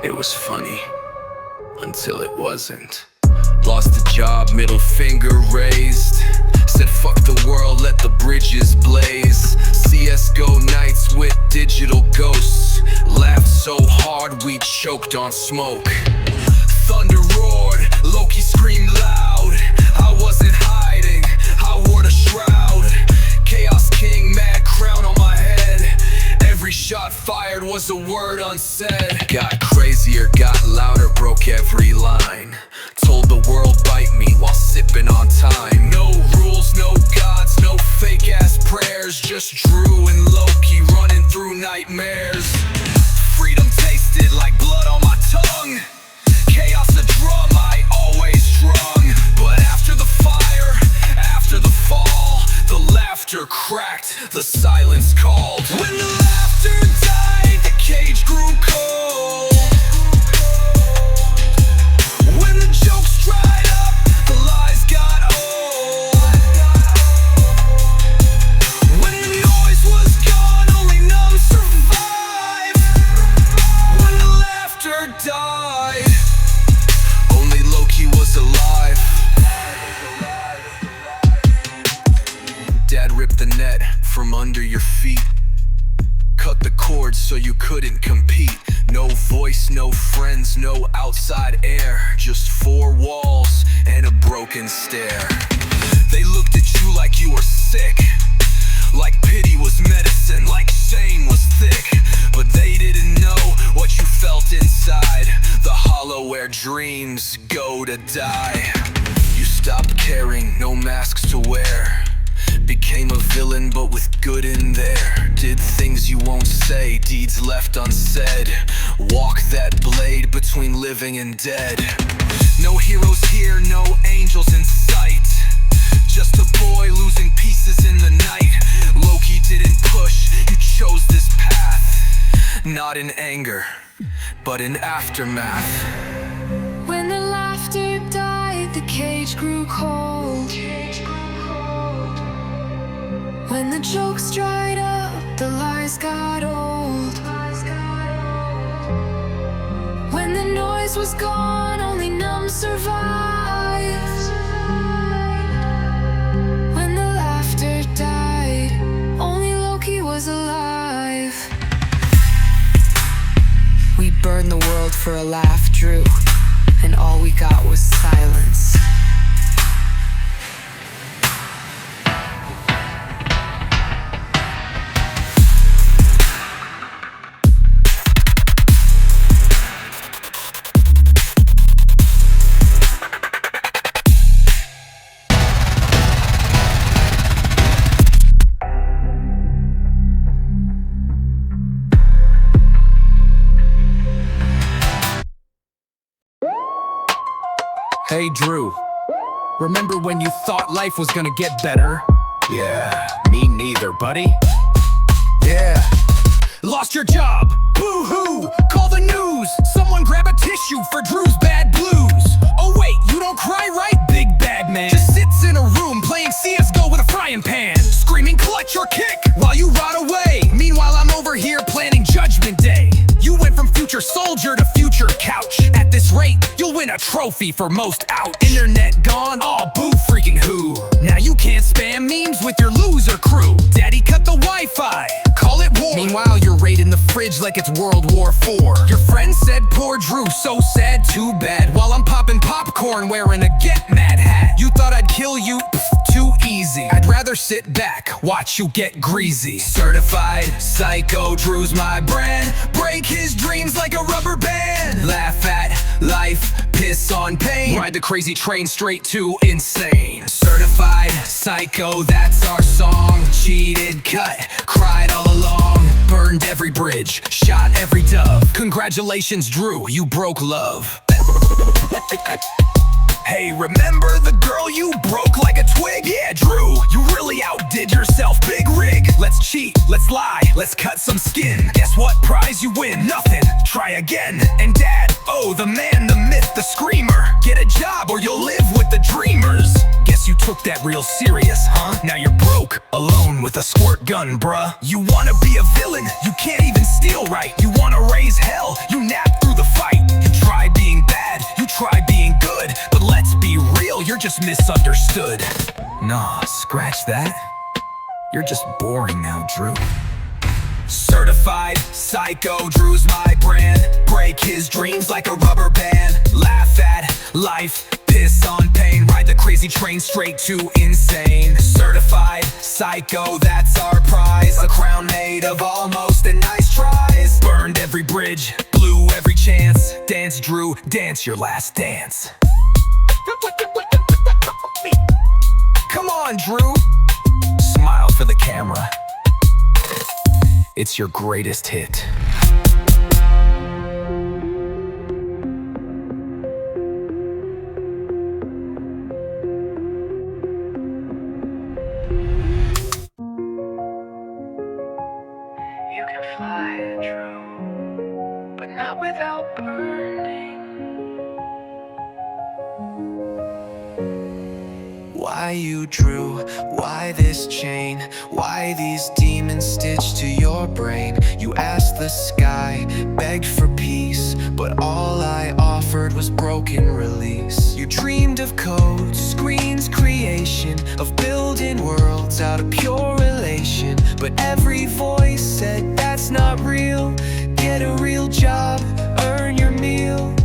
It was funny until it wasn't. Lost the job, middle finger raised. Said fuck the world, let the bridges blaze. CSGO nights with digital ghosts. Laughed so hard we choked on smoke. Thunder roared, Loki screamed loud. I wasn't hiding, I wore the shroud. Chaos king, mad crown on my head. Every shot fired was a word unsaid. Got crazier, got louder, broke every line. Told the world bite me while sipping on time. No rules, no gods, no fake ass prayers. Just Drew and Loki running through nightmares. Freedom tasted like blood on my tongue. Chaos a drum I always strung. But after the fire, after the fall, the laughter cracked, the silence called. When the laughter died, the cage grew cold. When the jokes dried up, the lies got old. When the noise was gone, only numb survived. When the laughter died, only Loki was alive. Dad ripped the net from under your feet. Cut the cord so you couldn't compete. No voice, no friends, no outside air. Just four walls and a broken stare. They looked at you like you were sick, like pity was medicine, like shame was thick. But they didn't know what you felt inside, the hollow where dreams go to die. You stopped caring, no masks to wear. Became a villain but with good in there. Did things you won't say, deeds left unsaid. Walk that blade between living and dead. No heroes here, no angels in sight. Just a boy losing pieces in the night. Loki didn't push, you chose this path. Not in anger, but in aftermath.
When the laughter died, the cage grew cold. When the jokes dried up, the lies got old. When the noise was gone, only numb survived. When the laughter died, only Loki was alive. We burned the world for a laugh, Drew, and all we got was silence.
Hey Drew, remember when you thought life was gonna get better? Yeah, me neither, buddy. Yeah. Lost your job, boo-hoo, call the news. Someone grab a tissue for Drew's bad blues. Oh wait, you don't cry, right, big bad man? Just sits in a room playing CSGO with a frying pan, screaming clutch or kick while you rot away. Meanwhile I'm over here planning Judgment Day. You went from future soldier to future couch. At this rate, you'll win a trophy for most out. Internet gone, aw boo freaking who. Now you can't spam memes with your loser crew. Daddy cut the Wi-Fi, call it war. Meanwhile you're raiding the fridge like it's World War IV. Your friend said poor Drew, so sad, too bad. While I'm popping popcorn wearing a Get Mad hat. You thought I'd kill you? Pff, too easy. I'd rather sit back, watch you get greasy. Certified psycho, Drew's my brand. Break his dreams like a rubber band. Laugh at life, piss on pain. Ride the crazy train straight to insane. Certified psycho, that's our song. Cheated, cut, cried all along. Burned every bridge, shot every dove. Congratulations, Drew, you broke love. Hey, remember the girl you broke like a twig? Yeah, Drew, you really outdid yourself, big rig. Let's cheat, let's lie, let's cut some skin. Guess what prize you win? Nothing, try again. And Dad, oh, the man, the myth, the screamer. Get a job or you'll live with the dreamers. Guess you took that real serious, huh? Now you're broke, alone with a squirt gun, bruh. You wanna be a villain, you can't even steal right. You wanna raise hell, you nap through the fight. You try being bad, you try being good, but let's be real, you're just misunderstood. Nah, scratch that. You're just boring now, Drew. Certified psycho, Drew's my brand. Break his dreams like a rubber band. Laugh at life, piss on pain. Ride the crazy train straight to insane. Certified psycho, that's our prize. A crown made of almost and nice tries. Burned every bridge, blew every chance. Dance, Drew, dance your last dance. Come on, Drew. Smile for the camera. It's your greatest hit.
You can fly, Drew, but not without burning. Why you, Drew? Why this chain? Why these demons stitched to your brain? You asked the sky, begged for peace, but all I offered was broken release. You dreamed of code, screens, creation, of building worlds out of pure relation. But every voice said that's not real. Get a real job, earn your meal.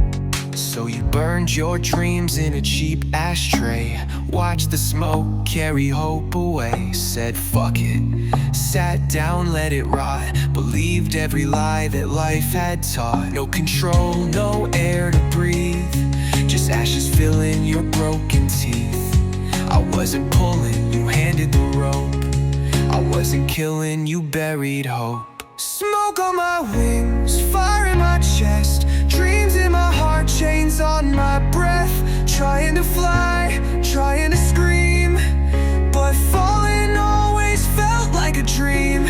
So you burned your dreams in a cheap ashtray. Watched the smoke carry hope away. Said fuck it, sat down, let it rot. Believed every lie that life had taught. No control, no air to breathe, just ashes filling your broken teeth. I wasn't pulling, you handed the rope. I wasn't killing, you buried hope. Smoke on my wings, fire in my chest, dreams in my heart, chains on my breath. Trying to fly, trying to scream, but falling always felt like a dream.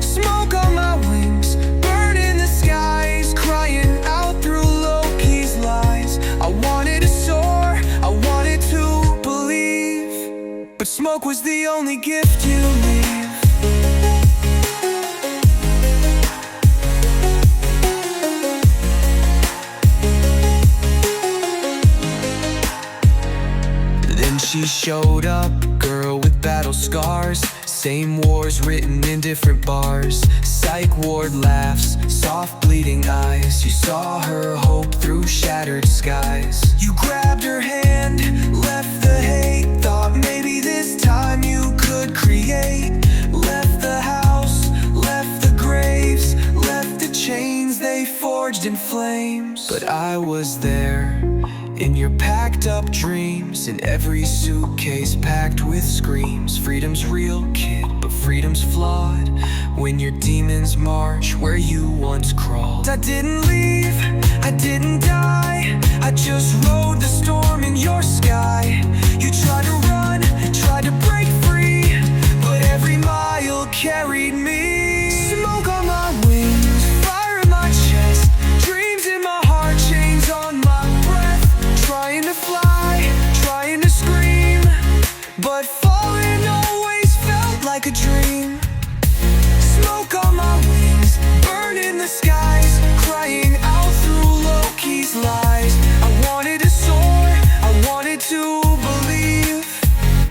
Smoke on my wings, burning the skies, crying out through Loki's lies. I wanted to soar, I wanted to believe, but smoke was the only gift you leave. She showed up, girl with battle scars. Same wars written in different bars. Psych ward laughs, soft bleeding eyes. You saw her hope through shattered skies. You grabbed her hand, left the hate. Thought maybe this time you could create. Left the house, left the graves, left the chains they forged in flames. But I was there, in your packed up dreams, in every suitcase packed with screams. Freedom's real, kid, but freedom's flawed when your demons march where you once crawled. I didn't leave, I didn't die, I just rode the storm in your sky. You tried to run, tried to break free,
carried me. Smoke on my wings, fire in my chest, dreams in my heart, chains on my breath. Trying to fly, trying to scream, but falling always felt like a dream. Smoke on my wings, burning the skies, crying out through Loki's lies. I wanted to soar, I wanted to believe,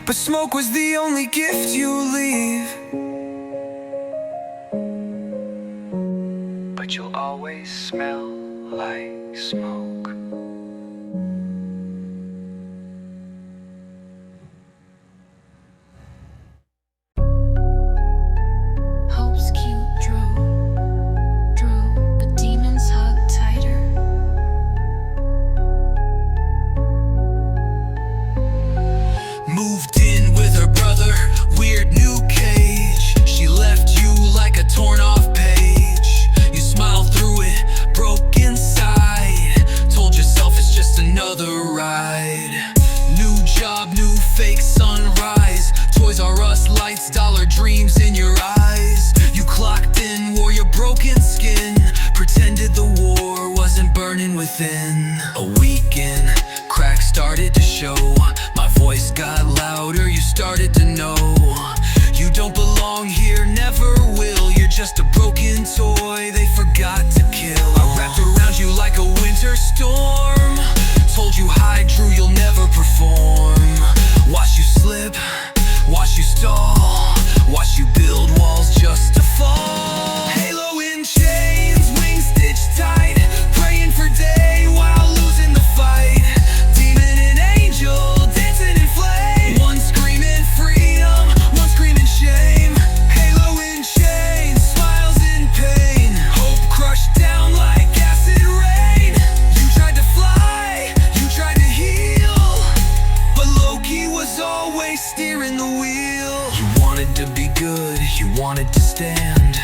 but smoke was the only gift you leave. But you'll always smell like smoke.
Hopes cute drew, but demons hug tighter.
Moved in with her brother, weird new cage. She left you like a torn off page. You smiled through it, broke inside. Told yourself it's just another ride. New job, new fake sunrise. Toys R Us lights, dollar dreams in your eyes. You clocked in, wore your broken skin, pretended the war wasn't burning within. A weekend, cracks started to show. My voice got louder, you started to know you don't belong here, never will. You're just a broken toy they forgot to kill. I wrapped around you like a winter storm, told you hide true, you'll never perform. Watch you slip, watch you stall, watch you build walls just to fall. Halo in chains, wings stitched tight, praying for day while losing the fight. Demon and angel dancing in flame, one screaming freedom, one screaming shame. Halo in chains, smiles in pain, hope crushed down like acid rain. You tried to fly, you tried to heal, but Loki was always steering the wheel. You wanted to be good, you wanted to stand,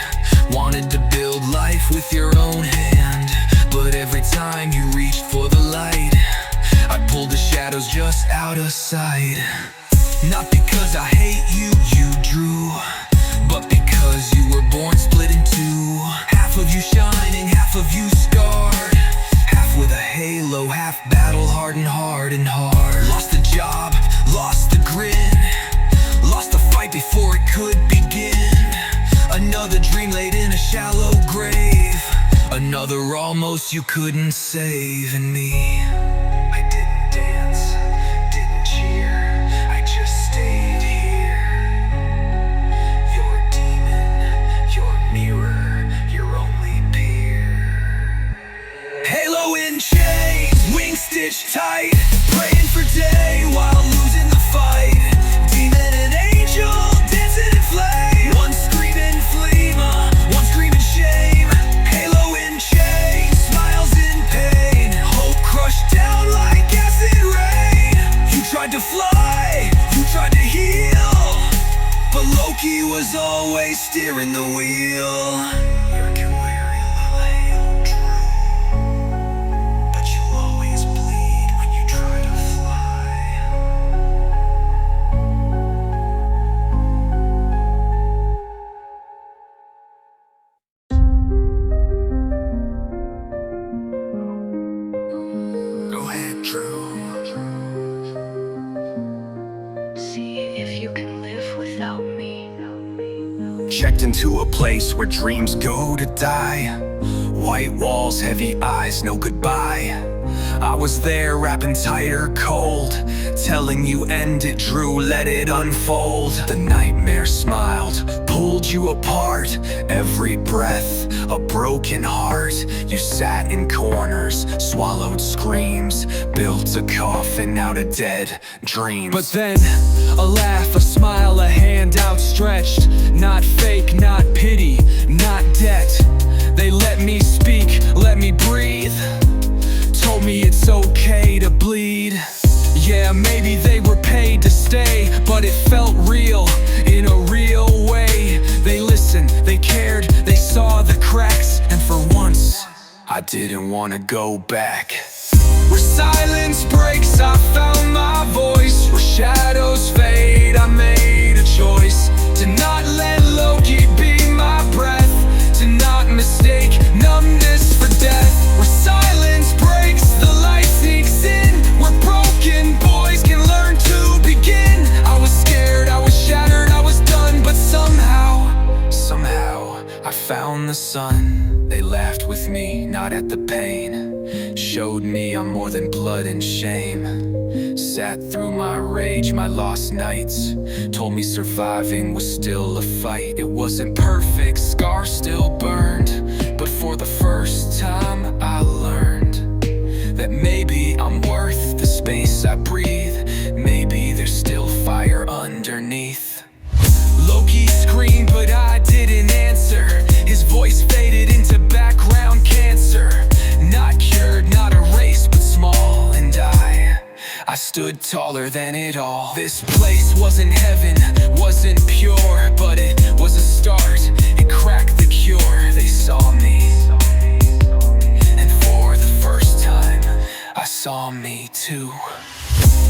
wanted to build life with your own hand. But every time you reached for the light, I pulled the shadows just out of sight. Not because I hate you, you drew, but because you were born split in two. Half of you shining, half of you scarred, half with a halo, half battle hardened hard and hard. Lost the job, lost the grin, lost the fight before it could begin. Another dream laid in a shallow grave, another almost you couldn't save. And me, I didn't dance, didn't cheer, I just stayed here. Your demon, your mirror, your only peer. Halo in chains, wings stitched tight, praying for day while losing the fight. Demon and angel dancing in flame, one screaming flema, one screaming shame. Halo in chains, smiles in pain, hope crushed down like acid rain. You tried to fly, you tried to heal, but Loki was always steering the wheel. You can wear a true, but you'll always bleed when you try to fly. Go ahead, Drew.
See if you can live without me.
Checked into a place where dreams go to die. White walls, heavy eyes, no goodbye. I was there wrapping tighter cold, telling you end it, Drew, let it unfold. The nightmare smiled, pulled you apart. Every breath, a broken heart. You sat in corners, swallowed screams, built a coffin out of dead dreams.
But then, a laugh, a smile, a hand outstretched. Not fake, not pity, not debt. They let me speak, let me breathe, told me it's okay to bleed. Yeah, maybe they were paid to stay, but it felt real, in a real way. They listened, they cared, they saw the cracks, and for once,
I didn't want to go back.
where silence breaks, I found my voice. Where shadows fade, I made a choice.
to not let Loki be my breath, to not mistake numbness for death. Where silence breaks, the light sneaks in, where broken boys can learn to begin. I was scared, I was shattered, I was done, but somehow I found the sun. They laughed with me, not at the pain. Showed me I'm more than blood and shame. Sat through my rage, my lost nights. Told me surviving was still a fight. It wasn't perfect, scars still burned, but for the first time I learned that maybe I'm worth the space I breathe. Maybe there's still fire underneath. Loki screamed, but I didn't answer. His voice faded into background cancer. Not cured, not erased, but small. And I stood taller than it all. This place wasn't heaven, wasn't pure, but it was a start. It cracked the cure. They saw me, and for the first time I saw me too.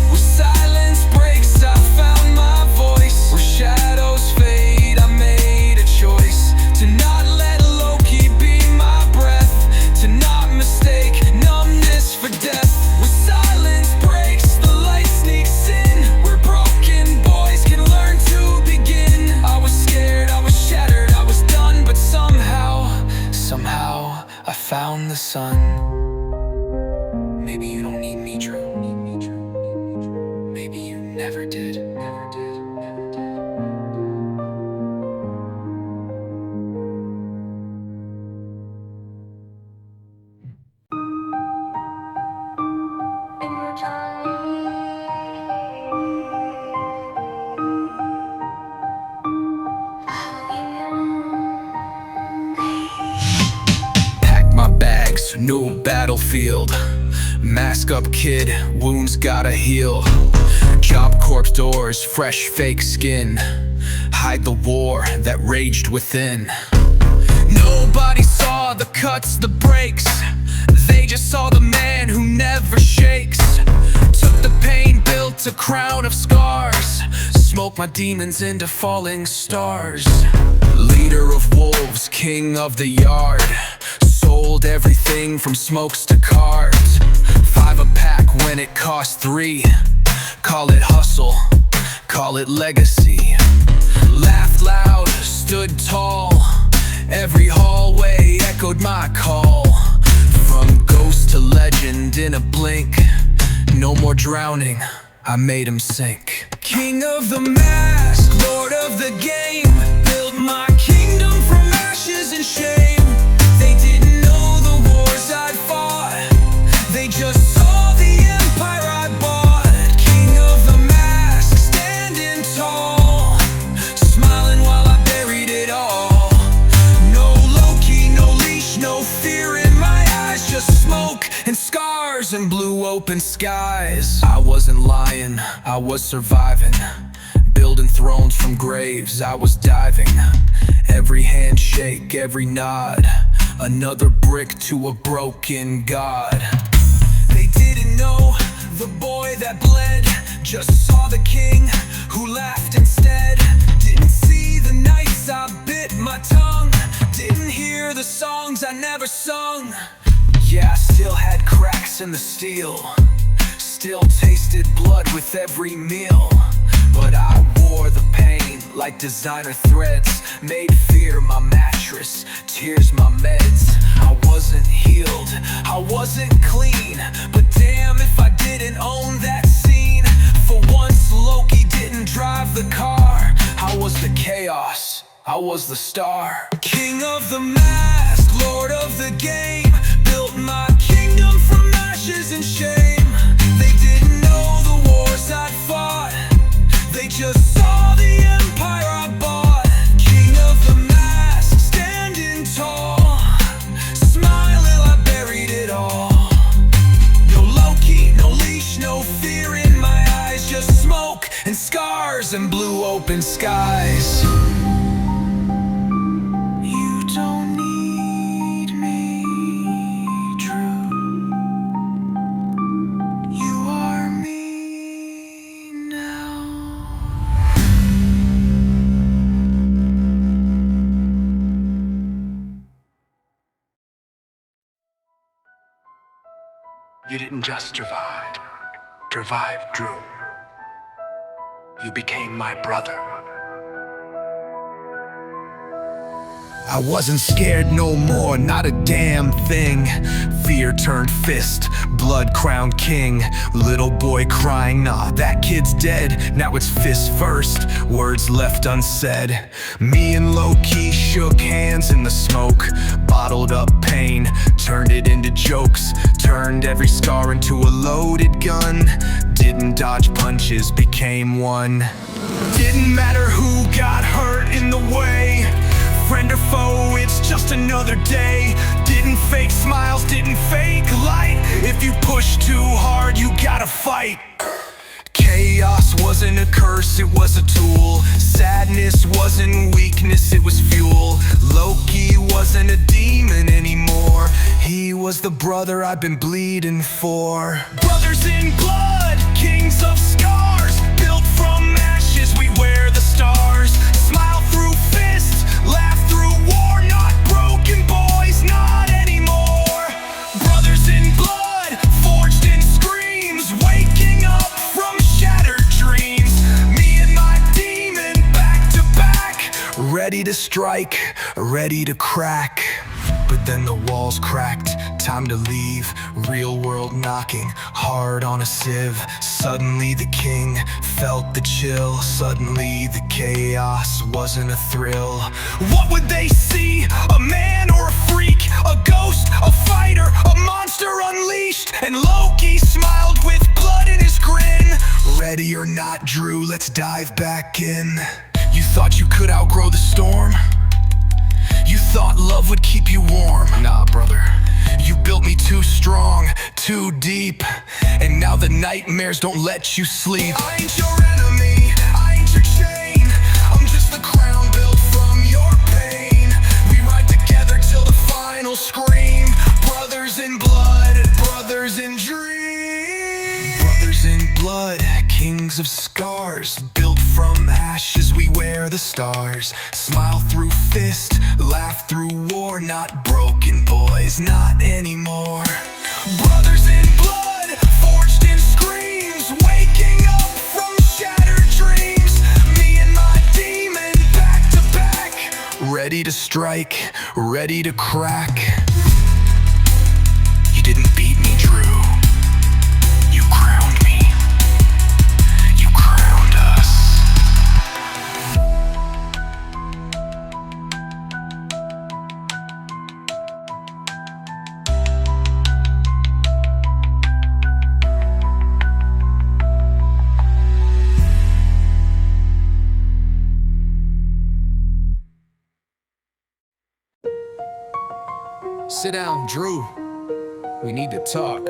Where silence breaks, I found my voice. Where shadows fade, I made a choice to not let Loki be my breath, to not mistake numbness for death. Where silence breaks, the light sneaks in, where broken boys can learn to begin. I was scared, I was shattered, I was done, but somehow I found the sun. Maybe you don't need me, Drew. Maybe you never did. Pack my bags, new battlefield. Mask up, kid, wounds gotta heal. Job corpse doors, fresh fake skin. Hide the war that raged within. Nobody saw the cuts, the breaks. They just saw the man who never shakes. Took the pain, built a crown of scars. Smoked my demons into falling stars. Leader of wolves, king of the yard. Sold everything from smokes to cards. 5 a pack when it cost 3. Call it hustle, call it legacy. Laughed loud, stood tall. Every hallway echoed my call. From ghost to legend in a blink. No more drowning, I made him sink. King of the mask, lord of the game. Built my kingdom from ashes and shame. They didn't know the wars I'd fought. They just saw the empire I bought. King of the mask, standing tall, smiling while I buried it all. No Loki, no leash, no fear in my eyes. Just smoke and scars and blue open skies. I wasn't lying, I was surviving. Building thrones from graves, I was diving. Every handshake, every nod. Another brick to a broken god. They didn't know the boy that bled. Just saw the king who laughed instead. Didn't see the nights I bit my tongue. Didn't hear the songs I never sung. Yeah, I still had cracks in the steel. Still tasted blood with every meal. But I wore the pain like designer threads. Made fear my mattress, tears my meds. I wasn't healed, I wasn't clean. But damn if I didn't own that scene. For once Loki didn't drive the car. I was the chaos, I was the star. King of the mask, lord of the game. Built my kingdom from ashes and shame. They didn't know the wars I'd fought. They just saw the empire I bought. King of the mask, standing tall, smiling I buried it all. No Loki, no leash, no fear in my eyes. Just smoke and scars and blue open skies. You don't need me, Drew. You are me now.
You didn't just survive, Drew. You became my brother.
I wasn't scared no more, not a damn thing. Fear turned fist, blood crowned king. Little boy crying, nah, that kid's dead. Now it's fist first, words left unsaid. Me and Loki shook hands in the smoke. Bottled up pain, turned it into jokes. Turned every scar into a loaded gun. Didn't dodge punches, became one. Didn't matter who got hurt in the way. Friend or foe, it's just another day. Didn't fake smiles, didn't fake light. If you push too hard, you gotta fight. Chaos wasn't a curse, it was a tool. Sadness wasn't weakness, it was fuel. Loki wasn't a demon anymore. He was the brother I've been bleeding for. Brothers in blood, kings of scars. Built from ashes, we wear the stars. Smile through fists, laugh through war. Not broken boys, not anymore. Brothers in blood, forged in screams. Waking up from shattered dreams. Me and my demon back to back. Ready to strike, ready to crack. But then the walls cracked, time to leave. Real world knocking, hard on a sieve. Suddenly the king felt the chill. Suddenly the chaos wasn't a thrill. What would they see? A man or a freak? A ghost? A fighter? A monster unleashed? And Loki smiled with blood in his grin. Ready or not, Drew, let's dive back in. You thought you could outgrow the storm? You thought love would keep you warm. Nah, brother, you built me too strong, too deep. And now the nightmares don't let you sleep. I ain't your enemy, I ain't your chain. I'm just the crown built from your pain. We ride together till the final scream. Brothers in blood, brothers in dreams. Brothers in blood, kings of scars. Built from ashes, we wear the stars. Smile through fist, laugh through war. Not broken boys, not anymore. Brothers in blood, forged in screams. Waking up from shattered dreams. Me and my demon back to back. Ready to strike, ready to crack. You didn't beat me, Drew. You crowned me. You crowned us. Sit down, Drew. We need to talk.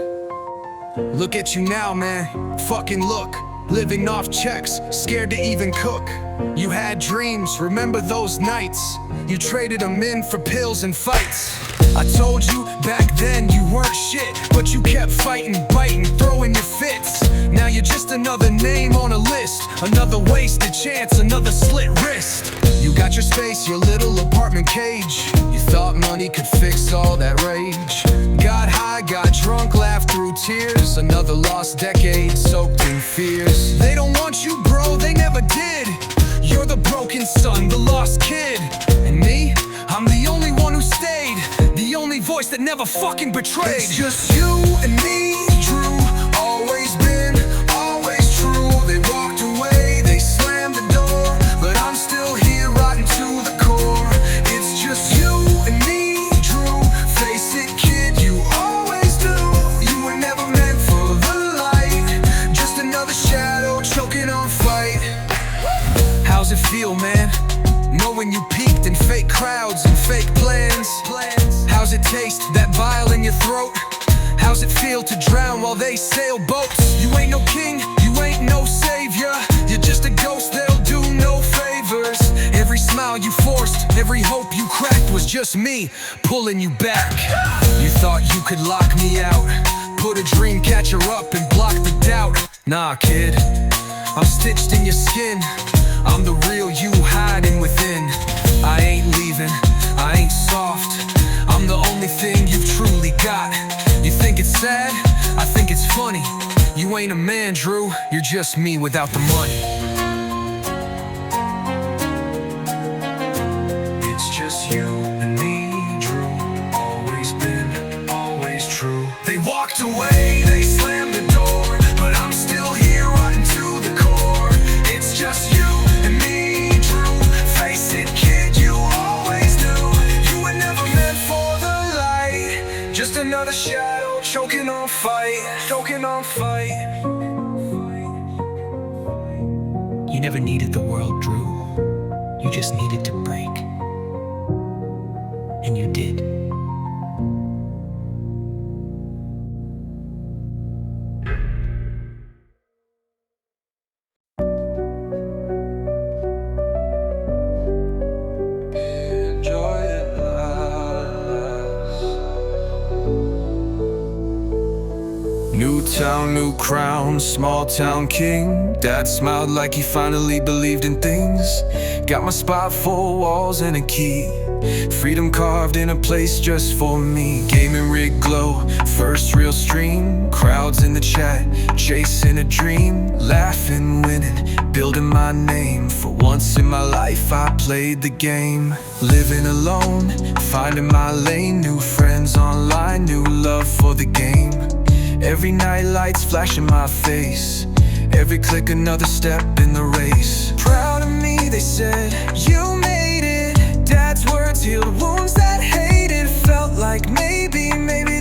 Look at you now, man. Fucking look. Living off checks, scared to even cook. You had dreams, remember those nights? You traded them in for pills and fights. I told you back then you weren't shit, but you kept fighting, biting, throwing your fits. Now you're just another name on a list. Another wasted chance, another slit wrist. You got your space, your little apartment cage. You thought money could fix all that rage. Got high, got drunk, laughed through tears. Another lost decade soaked in fears. They don't want you, bro, they never did. You're the broken son, the lost kid. And me, I'm the only one who stayed. The only voice that never fucking betrayed. It's just you and me, Drew. Always been, always true. They walked away, they slammed the door, but I'm still here rotten to the core. It's just you and me, Drew. Face it, kid, you always do. You were never meant for the light. Just another shadow choking on fight. How's it feel, man? Knowing you peaked in fake crowds and fake plans. How's it taste, that vial in your throat? How's it feel to drown while they sail boats? You ain't no king, you ain't no savior. You're just a ghost, they'll do no favors. Every smile you forced, every hope you cracked was just me pulling you back. You thought you could lock me out, put a dream catcher up and block the doubt. Nah, kid, I'm stitched in your skin. I'm the real you hiding within. I ain't leaving, I ain't soft. I'm the only thing you've truly got. You think it's sad? I
You ain't a man, Drew, you're just me without the money.
It's just you and me, Drew. Always been, always true. They walked away, they slammed the door, but I'm still here rotten to the core. It's just you and me, Drew. Face it, kid, you always knew you were never meant for the light. Just another shadow choking on fight, choking on fight.
You never needed the world, Drew. You just needed to break. And you did.
Enjoy it last. New town, new crown, small town king. Dad smiled like he finally believed in things. Got my spot, 4 walls and a key. Freedom carved in a place just for me. Gaming rig glow, first real stream. Crowds in the chat, chasing a dream. Laughing, winning, building my name. For once in my life I played the game. Living alone, finding my lane. New friends online, new love for the game. Every night lights flash in my face. Every click another step in the race. Proud of me, they said, you made it. Dad's words healed wounds that hated. Felt like maybe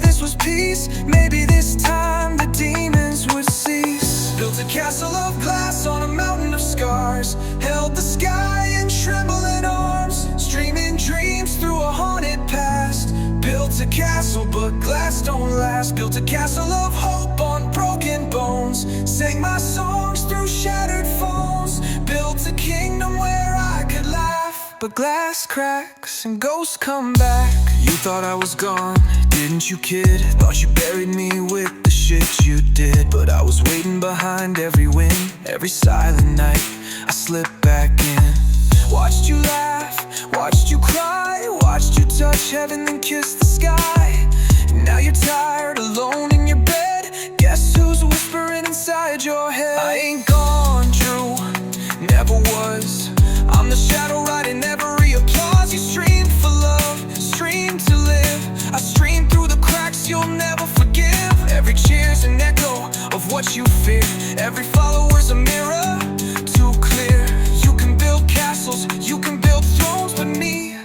this was peace. Maybe this time the demons would cease. Built a castle of glass on a mountain of scars. Held the sky in trembling arms. Streaming dreams through a haunted past. Built a castle but glass don't last. Built a castle of hope on broken bones. Sang my songs through shattered phones. Built a kingdom where I could laugh, but glass cracks and ghosts come back. You thought I was gone, didn't you, kid? Thought you buried me with the shit you did. But I was waiting behind every wind. Every silent night I slipped back in. Watched you laugh, watched you cry. Watched you touch heaven then kiss the sky. Now you're tired, alone in your bed. Guess who's whispering inside your head? I ain't gone, Drew, never was. I'm the shadow writing every applause. You streamed for love, streamed to live. I streamed through the cracks you'll never forgive. Every cheer's an echo of what you fear. Every follower's a mirror, too clear. You can build castles, you can build thrones, but me,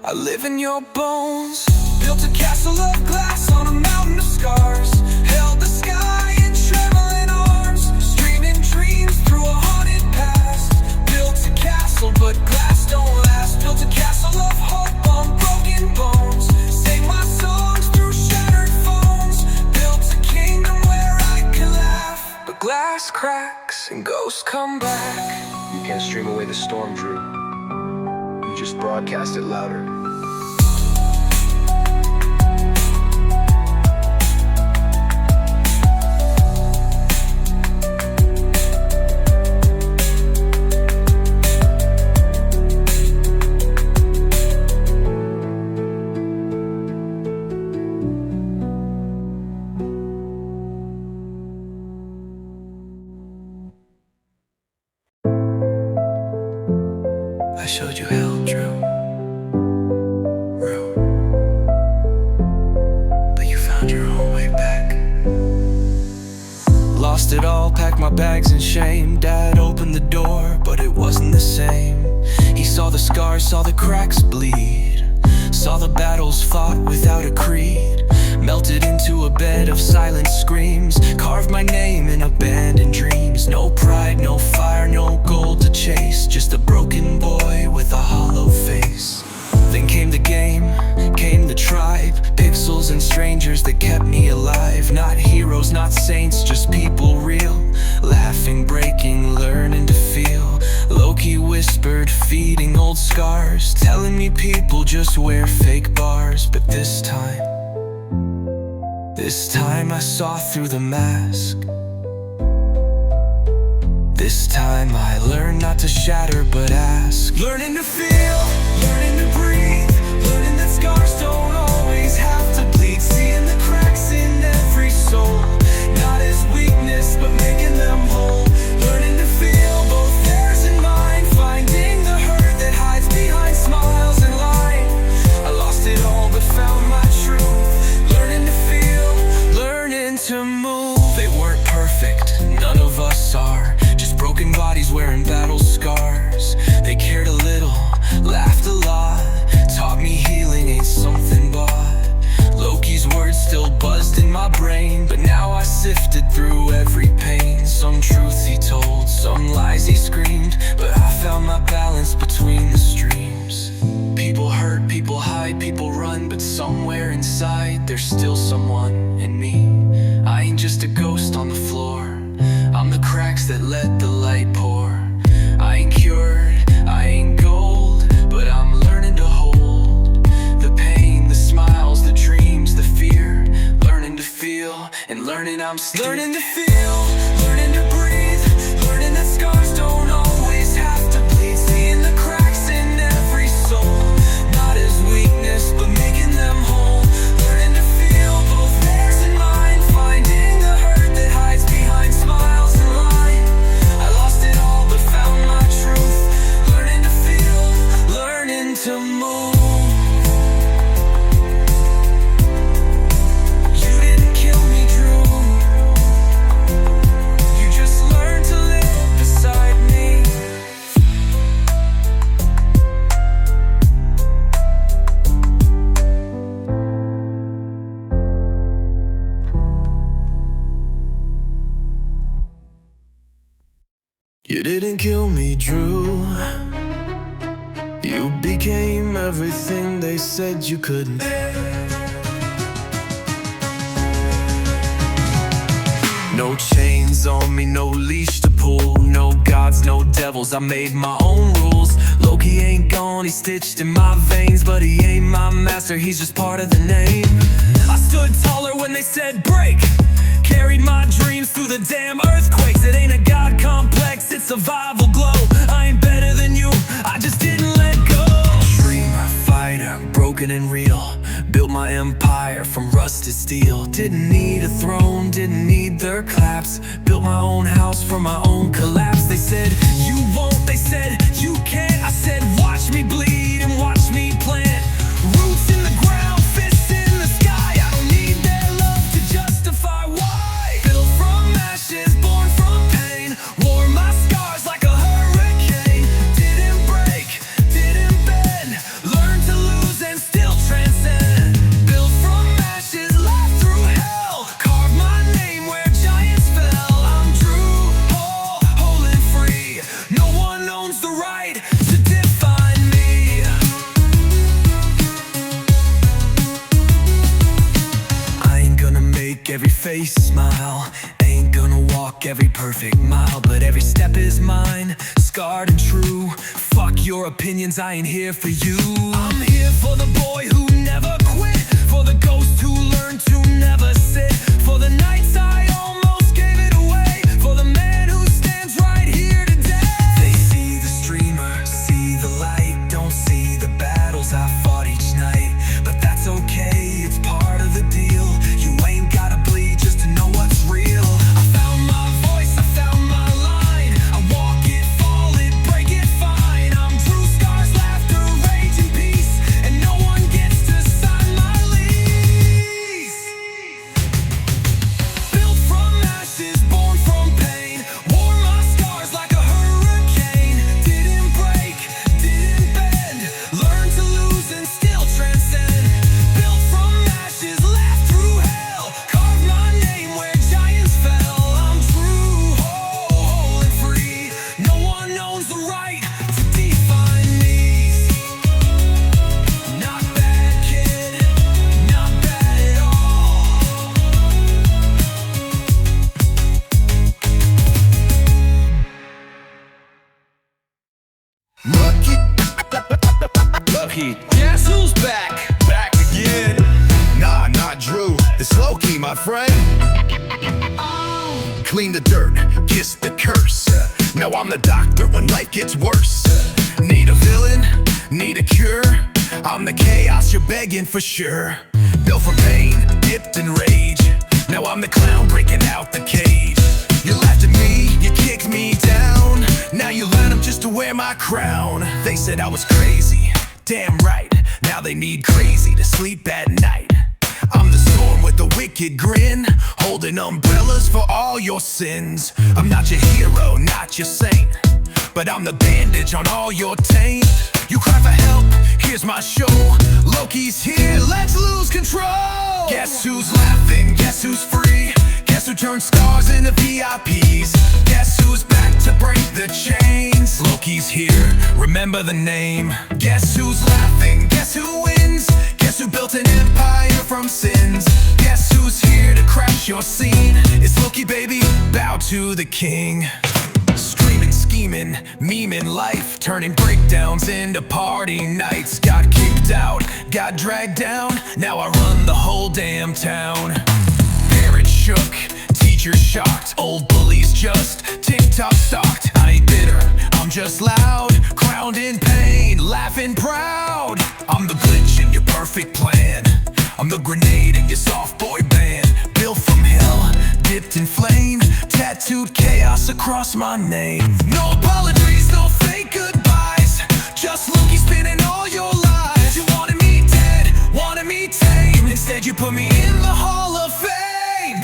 I live in your bones. Built a castle of glass on a mountain of scars. Held the sky in trembling arms. Streaming dreams through a haunted past. Built a castle but glass don't last. Built a castle of hope on broken bones. Sang my songs through shattered phones. Built a kingdom where I could laugh, but glass cracks and ghosts come back.
You can't stream away the storm, Drew. You just broadcast it louder.
I showed you hell, Drew. Real. But you found your own way back. Lost it all, packed my bags in shame. Dad opened the door, but it wasn't the same. He saw the scars, saw the cracks bleed. Saw the battles fought without a creed. Melted into a bed of silent screams. Carved my name in abandoned dreams. No pride, no fire, no gold to chase. Just a broken boy with a hollow face. Then came the game, came the tribe. Pixels and strangers that kept me alive. Not heroes, not saints, just people real. Laughing, breaking, learning to feel. Loki whispered, feeding old scars. Telling me people just wear fake bars. But this time I saw through the mask. This time I learned not to shatter but ask. Learning to feel, learning to breathe. Learning that scars don't always have to bleed. Seeing the cracks in every soul, not as weakness sifted through every pain. Some truths he told, some lies he screamed, but I found my balance between the streams. People hurt, people hide, people run, but somewhere inside there's still someone in me. I ain't just a ghost on the floor, I'm the cracks that let the light pour. I ain't cured, I ain't gold, but I'm learning to hold the pain, the smiles, the dreams, the fear. Learning to feel and learning I'm still learning to feel, learning to breathe, learning that scars don't always have to bleed. Seeing the cracks in every soul, not as weakness but making them whole. Learning to feel both theirs and mine, finding the hurt that hides behind smiles and lying. I lost it all but found my truth. Learning to feel, learning to move. You didn't kill me, Drew. You just learned to live beside me. You didn't kill me, Drew. You became everything they said you couldn't. No chains on me, no leash to pull. No gods, no devils, I made my own rules. Loki ain't gone, he's stitched in my veins, but he ain't my master, he's just part of the name. I stood taller when they said break, carried my dreams through the damn earthquakes. It ain't a god complex, it's survival glow. I ain't better than you, I just didn't let go. Dreamer, fighter, broken and real. Built my empire from rusted steel. Didn't need a throne, didn't need their claps. Built my own house from my own collapse. They said, you won't, they said, you can't. I said, watch me bleed and watch me plant. Roots in the ground, fists in the sky. I don't need their love to justify why. Built from ashes, born from pain. Wore my scars like a hurricane. Didn't break, didn't bend. Learned to lose and still transcend. Built from ashes, laughed through hell. Carved my name where giants fell. I'm Drew, whole and free. No one owns the right to define me. I ain't gonna make every face smile, ain't gonna walk every perfect mile, but every step is mine, scarred and true. Fuck your opinions, I ain't here for you. I'm here for the boy who never quit, for the ghost who learned to never sit, for the nights I almost gave it away, for the man who stands right here today. They see the streamer, see the light, don't see the battles I fought each night, but that's okay, it's part of the deal. You ain't gotta bleed just to know what's real. I found my voice, I found my line. I walk it, fall it, break it, fine. I'm Drew, scars, laughter, rage and peace, and no one gets to sign my lease. Built from ashes, born from pain. Wore my scars like a hurricane. Didn't break, didn't bend. Learned to lose and still transcend. Built from ashes, laughed through hell. Carved my name where giants fell. I'm Drew, whole and free. No one owns the right to define me. Not bad, kid, not bad at all.
Loki, guess who's back? Back again. Nah, not Drew, it's Loki, my friend. Clean the dirt, kiss the curse. Now I'm the doctor when life gets worse. Need a villain, need a cure. I'm the chaos you're begging for sure. Built from pain, dipped in rage. Now I'm the clown breaking out the cage. You laughed at me, you kicked me down. Now you line up just to wear my crown. They said I was crazy, damn right. Now they need crazy to sleep at night. I'm the storm with the wicked grin, holding umbrellas for all your sins. I'm not your hero, not your saint, but I'm the bandage on all your taint. You cry for help, here's my show. Loki's here, let's lose control. Guess who's laughing, guess who's free? Guess
Guess who turned stars into VIPs? Guess who's back to break the chains? Loki's here, remember the name. Guess who's laughing? Guess who wins? Guess who built an empire from sins? Guess who's here to crash your scene? It's Loki, baby, bow to the king. Screaming, scheming, memeing life, turning breakdowns into party nights. Got kicked out, got dragged down, now I run the whole damn town. Parents shook, teachers shocked, old bullies just TikTok stalked. I ain't bitter, I'm just loud, crowned in pain, laughing proud. I'm the glitch in your perfect plan, I'm the grenade in your soft boy band. Built from hell, dipped in flame, tattooed chaos across my name. No apologies, no fake goodbyes, just Loki spinning all your lies. You wanted me dead, wanted me tame, instead you put me in the Hall of Fame.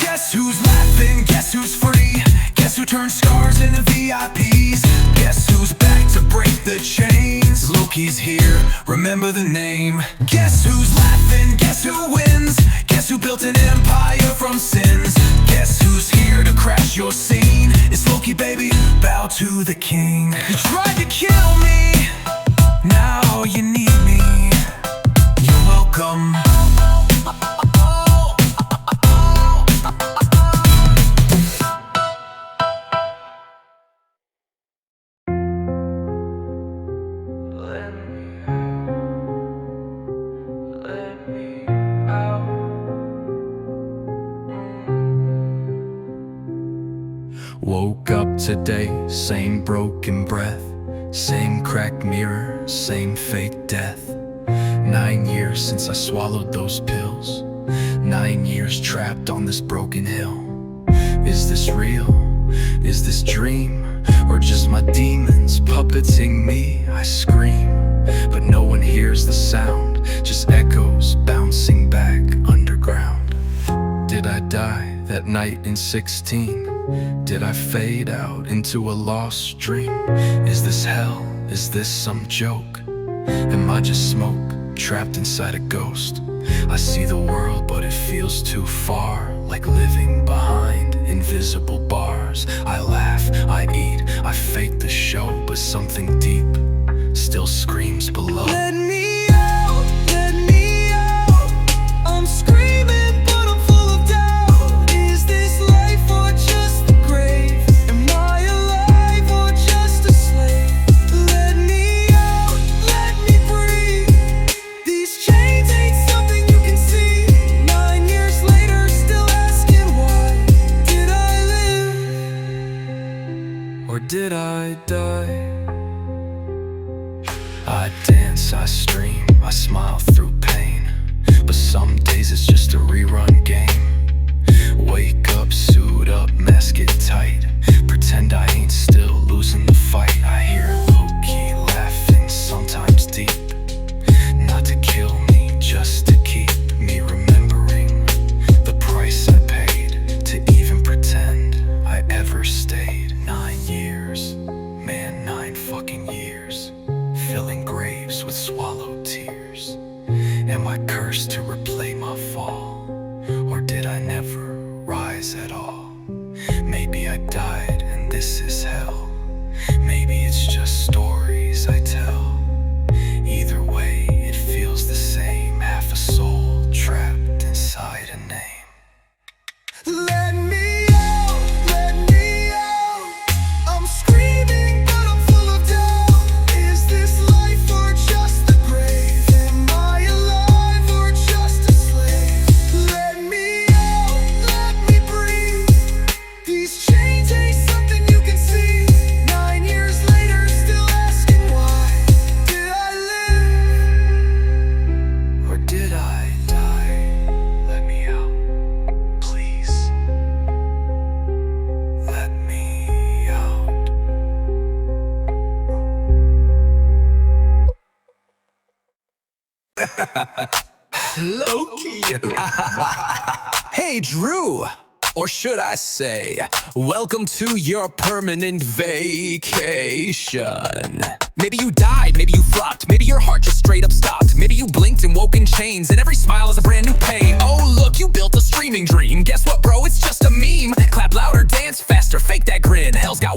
Guess who's laughing, guess who's free? Guess who turned stars into VIPs? Guess who's back to break the chains? Loki's here, remember the name. Guess who's laughing, guess who wins? Guess who built an empire from sins? Guess who's here to crash your scene? It's Loki, baby, bow to the king. You tried to kill me, now you need me. You're welcome.
Woke up today, same broken breath, same cracked mirror, same fake death. 9 years since I swallowed those pills, 9 years trapped on this broken hill. Is this real? Is this dream? Or just my demons puppeting me? I scream, but no one hears the sound, just echoes bouncing back underground. Did I die that night in 16? Did I fade out into a lost dream? Is this hell? Is this some joke? Am I just smoke, trapped inside a ghost? I see the world, but it feels too far, like living behind invisible bars. I laugh, I eat, I fake the show, but something deep still screams below.
Let me out, let me out. I'm screaming, but I'm full of doubt. Is this life or just the grave? Am I alive or just a slave? Let me out, let me breathe. These chains ain't something you can see. 9 years later, still asking why. Did I live?
Or did I die? I dance, I stream, I smile through pain, but some days it's just a rerun game. Wake up, suit up, mask it tight, pretend I ain't still losing the fight. I hear Loki laughing, sometimes deep, not to kill me, just to keep me remembering the price I paid to even pretend I ever stayed. 9 years, man, 9 fucking years, filling graves with swallowed tears. Am I cursed to replay my fall? Or did I never rise at all? Maybe I died and this is hell. Maybe it's just stories I tell. Either way, it feels the same. Half a soul trapped inside a name.
Let me out, let me out. I'm screaming, but I'm full of doubt. Is this life or just the grave? Am I alive or just a slave? Let me out, let me breathe. These chains ain't something you can see. 9 years later, still asking why. Did I live?
Or did I die? Let me out, please. Let me out.
Loki. Hey, Drew. Or should I say, welcome to your permanent vacation. Maybe you died, maybe you flopped, maybe your heart just straight up stopped. Maybe you blinked and woke in chains, and every smile is a brand new pain. Oh look, you built a streaming dream. Guess what, bro? It's just a meme.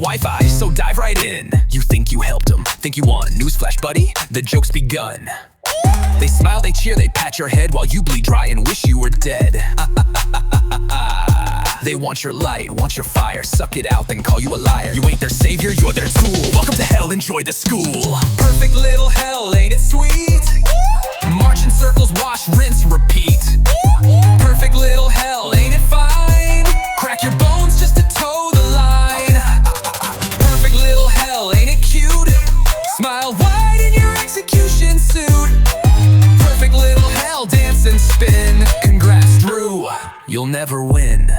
Wi-Fi, so dive right in. You think you helped them, think you won. Newsflash, buddy, the joke's begun. They smile, they cheer, they pat your head while you bleed dry and wish you were dead. They want your light, want your fire, suck it out, then call you a liar. You ain't their savior, you're their tool. Welcome to hell, enjoy the school. Perfect little hell, ain't it sweet? March in circles, wash, rinse, repeat. Perfect little hell, ain't it fine? Crack your bones just to toe the line. Perfect little hell, ain't it cute? Smile wide in your execution suit. Perfect little hell, dance and spin. Congrats, Drew, you'll never win.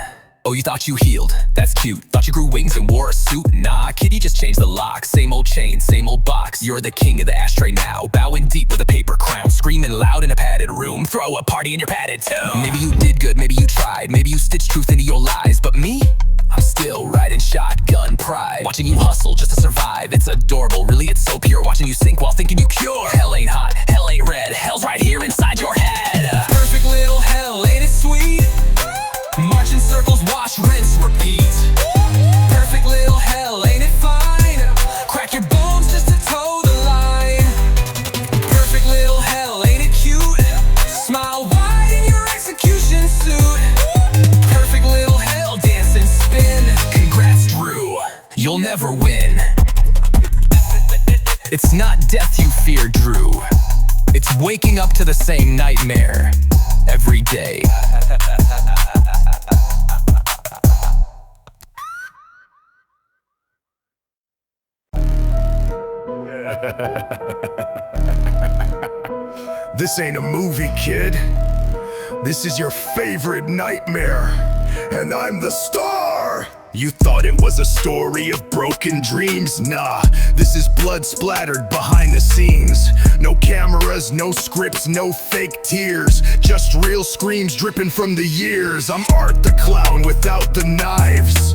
Oh, you thought you healed? That's cute. Thought you grew wings and wore a suit? Nah, kid, you just changed the lock. Same old chain, same old box. You're the king of the ashtray now. Bowing deep with a paper crown. Screaming loud in a padded room. Throw a party in your padded tomb. Maybe you did good, maybe you tried. Maybe you stitched truth into your lies. But me? I'm still riding shotgun pride. Watching you hustle just to survive. It's adorable, really it's so pure. Watching you sink while thinking you cure. Hell ain't hot, hell ain't red. Hell's right here inside your head. Perfect little hell, ain't it sweet? March in circles, wash, rinse, repeat. Perfect little hell, ain't it fine? Crack your bones just to toe the line. Perfect little hell, ain't it cute? Smile wide in your execution suit. Perfect little hell, dance and spin. Congrats, Drew, you'll never win. It's not death you fear, Drew. It's waking up to the same nightmare every day.
This ain't a movie, kid. This is your favorite nightmare, and I'm the star! You thought it was a story of broken dreams? Nah, this is blood splattered behind the scenes. No cameras, no scripts, no fake tears. Just real screams dripping from the years. I'm Art the Clown without the knives.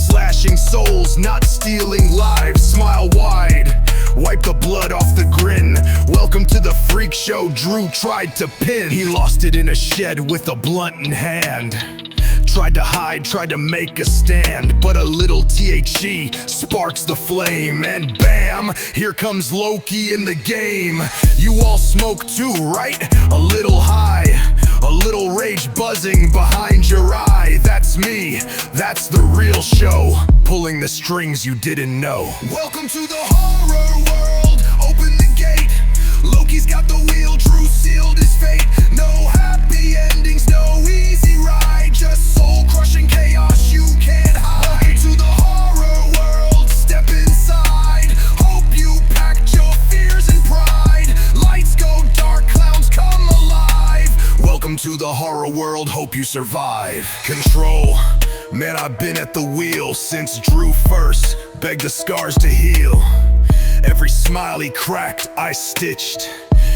Slashing souls, not stealing lives. Smile wide, wipe the blood off the grin. Welcome to the freak show Drew tried to pin. He lost it in a shed with a blunt in hand. Tried to hide, tried to make a stand, but a little THC sparks the flame, and bam, here comes Loki in the game. You all smoke too, right? A little high, a little rage buzzing behind your eye. That's me, that's the real show, pulling the strings you didn't know. Welcome to the horror world, open the gate. Loki's got the wheel, Drew sealed his fate. No happy endings, no easy ride, just soul-crushing chaos you can't hide. Welcome to the horror world, step inside. Hope you packed your fears and pride. Lights go dark, clowns come alive. Welcome to the horror world, hope you survive. Control, man, I've been at the wheel since Drew first begged the scars to heal. Every smile he cracked, I stitched.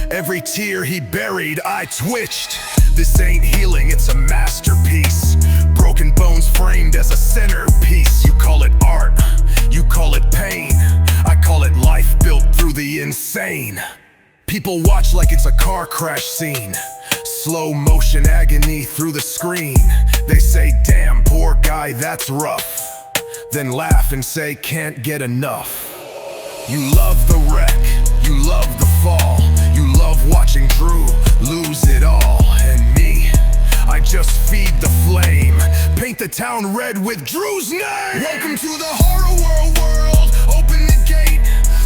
Every tear he buried, I twitched. This ain't healing, it's a masterpiece. Broken bones framed as a centerpiece. You call it art, you call it pain. I call it life built through the insane. People watch like it's a car crash scene. Slow motion agony through the screen. They say, damn, poor guy, that's rough. Then laugh and say, can't get enough. You love the wreck, you love the fall. You love watching Drew lose it all. And me, I just feed the flame. Paint the town red with Drew's name. Welcome to the horror world, open the gate.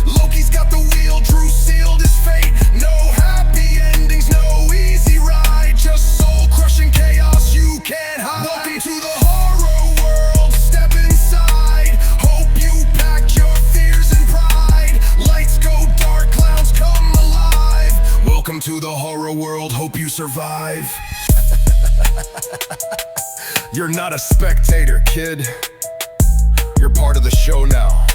Loki's got the wheel, Drew sealed his fate. No happy endings, no easy ride. Just soul-crushing chaos you can't hide. Welcome to the horror world, step inside. Hope you packed your fears and pride. Lights go dark, clowns come alive. Welcome to the horror world, hope you survive. You're not a spectator, kid. You're part of the show now.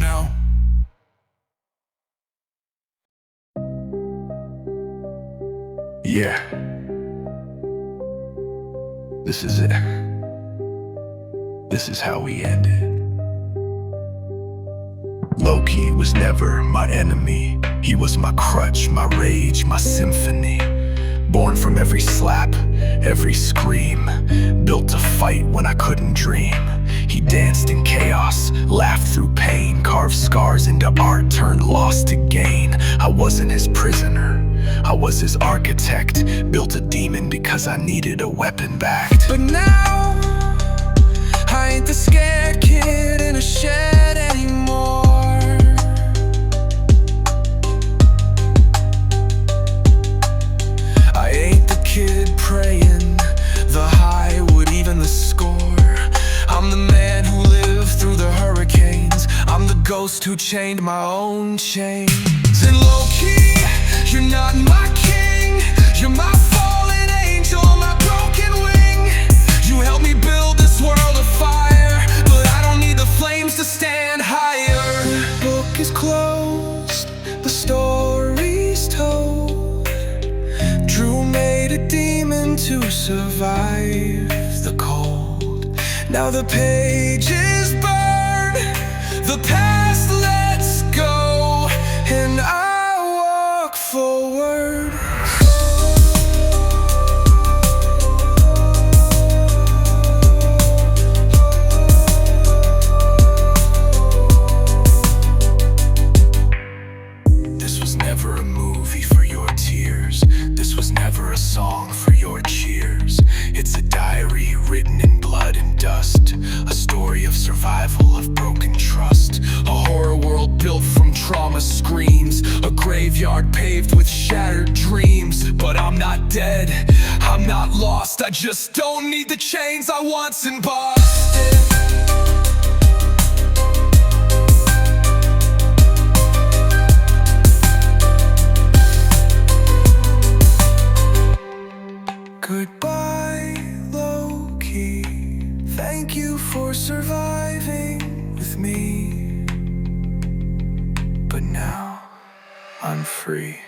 now.
Yeah. This is it. This is how we end it. Loki was never my enemy. He was my crutch, my rage, my symphony. Born from every slap, every scream. Built to fight when I couldn't dream. He danced in chaos, laughed through pain. Carved scars into art, turned loss to gain. I wasn't his prisoner, I was his architect. Built a demon because I needed a weapon backed.
But now, I ain't the scared kid in a shed anymore. I ain't the kid praying the high would even the score. I'm the man who lived through the hurricanes. I'm the ghost who chained my own chains. And Loki, you're not my king. You're my fallen angel, my broken wing. You helped me build this world of fire, but I don't need the flames to stand higher. The book is closed, the story's told. Drew made a demon to survive the cold. Now the pages burn, the past lets go, and I walk forward. This was never a movie for your tears. This was never a song for your cheers. It's a diary written in blood and dust, a story of survival, of broken trust. A horror world built from trauma screams, a graveyard paved with shattered dreams. But I'm not dead, I'm not lost. I just don't need the chains I once embossed. Goodbye, Loki. Thank you for surviving with me. But now, I'm free.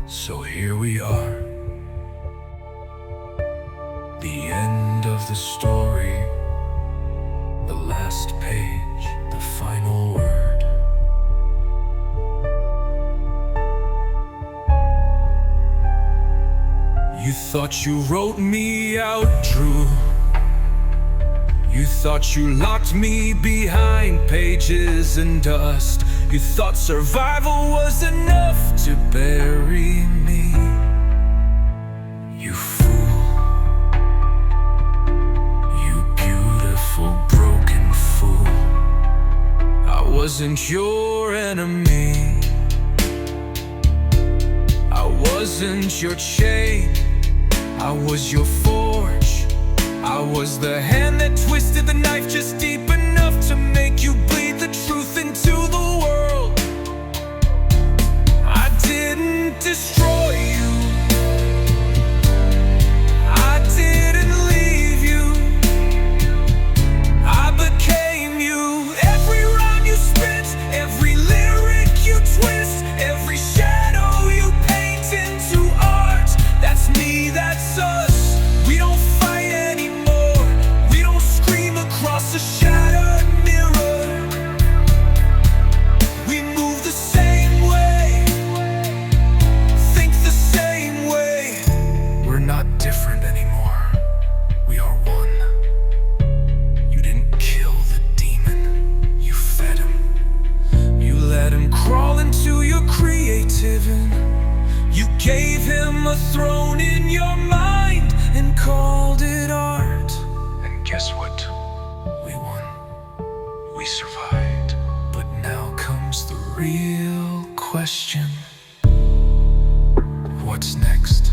So here we are, the end of the story, the last page, the final word. You thought you wrote me out, Drew. You thought you locked me behind pages and dust. You thought survival was enough to bury me. You fool. You beautiful broken fool. I wasn't your enemy. I wasn't your chain. I was your forge. I was the hand that twisted the knife just deep enough to make you bleed the truth into the world. I didn't destroy you. I didn't leave you. I became you. Every rhyme you spit, every lyric you twist, every shadow you paint into art. That's me, that's us. We don't fight anymore. We don't scream across a shattered mirror. We move the same way, think the same
alone in your mind and called it art.
And guess what?
We won,
We survived.
but now comes the real question. What's next?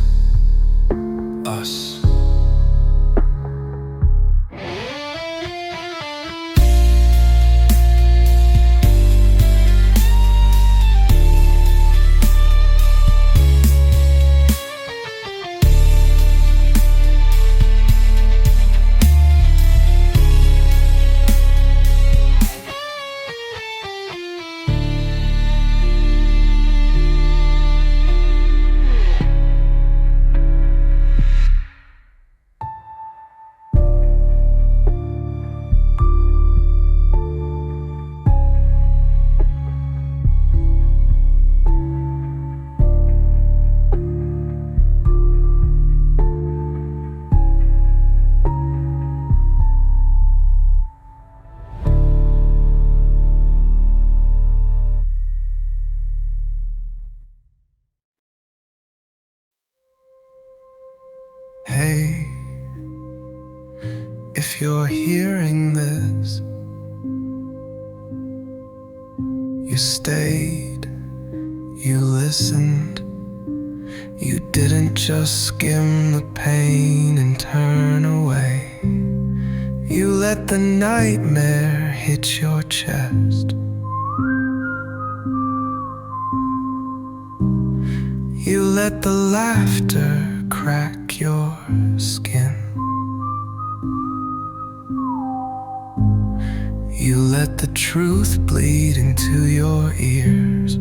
Us. Hey, if you're hearing this, you stayed, you listened, you didn't just skim the pain and turn away. You let the nightmare hit your chest. You let the laughter crack your skin. You let the truth bleed into your ears.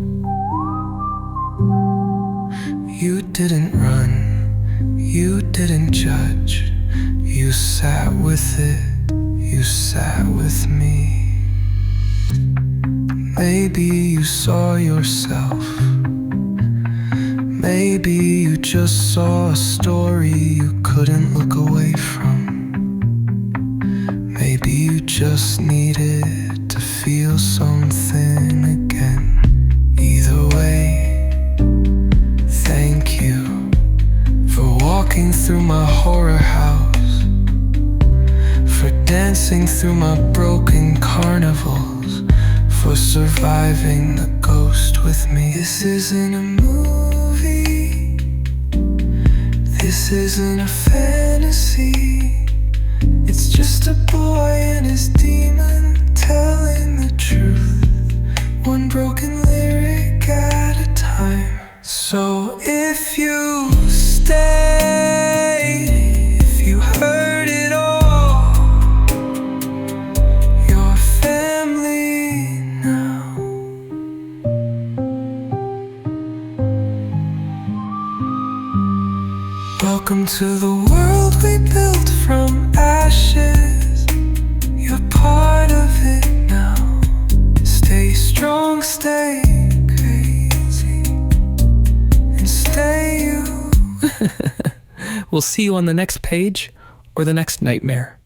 You didn't run, you didn't judge. You sat with it, you sat with me. Maybe you saw yourself. Maybe you just saw a story you couldn't look away from. Maybe you just needed to feel something again. Either way, thank you for walking through my horror house, for dancing through my broken carnivals, for surviving the ghost with me. This isn't a movie, this isn't a fantasy. It's just a boy and his demon telling the truth, one broken lyric at a time. So if you stay, if you heard it all, you're family now. Welcome to the world we built from ashes. You're part of it now. Stay strong, stay crazy, and stay you.
We'll see you on the next page or the next nightmare.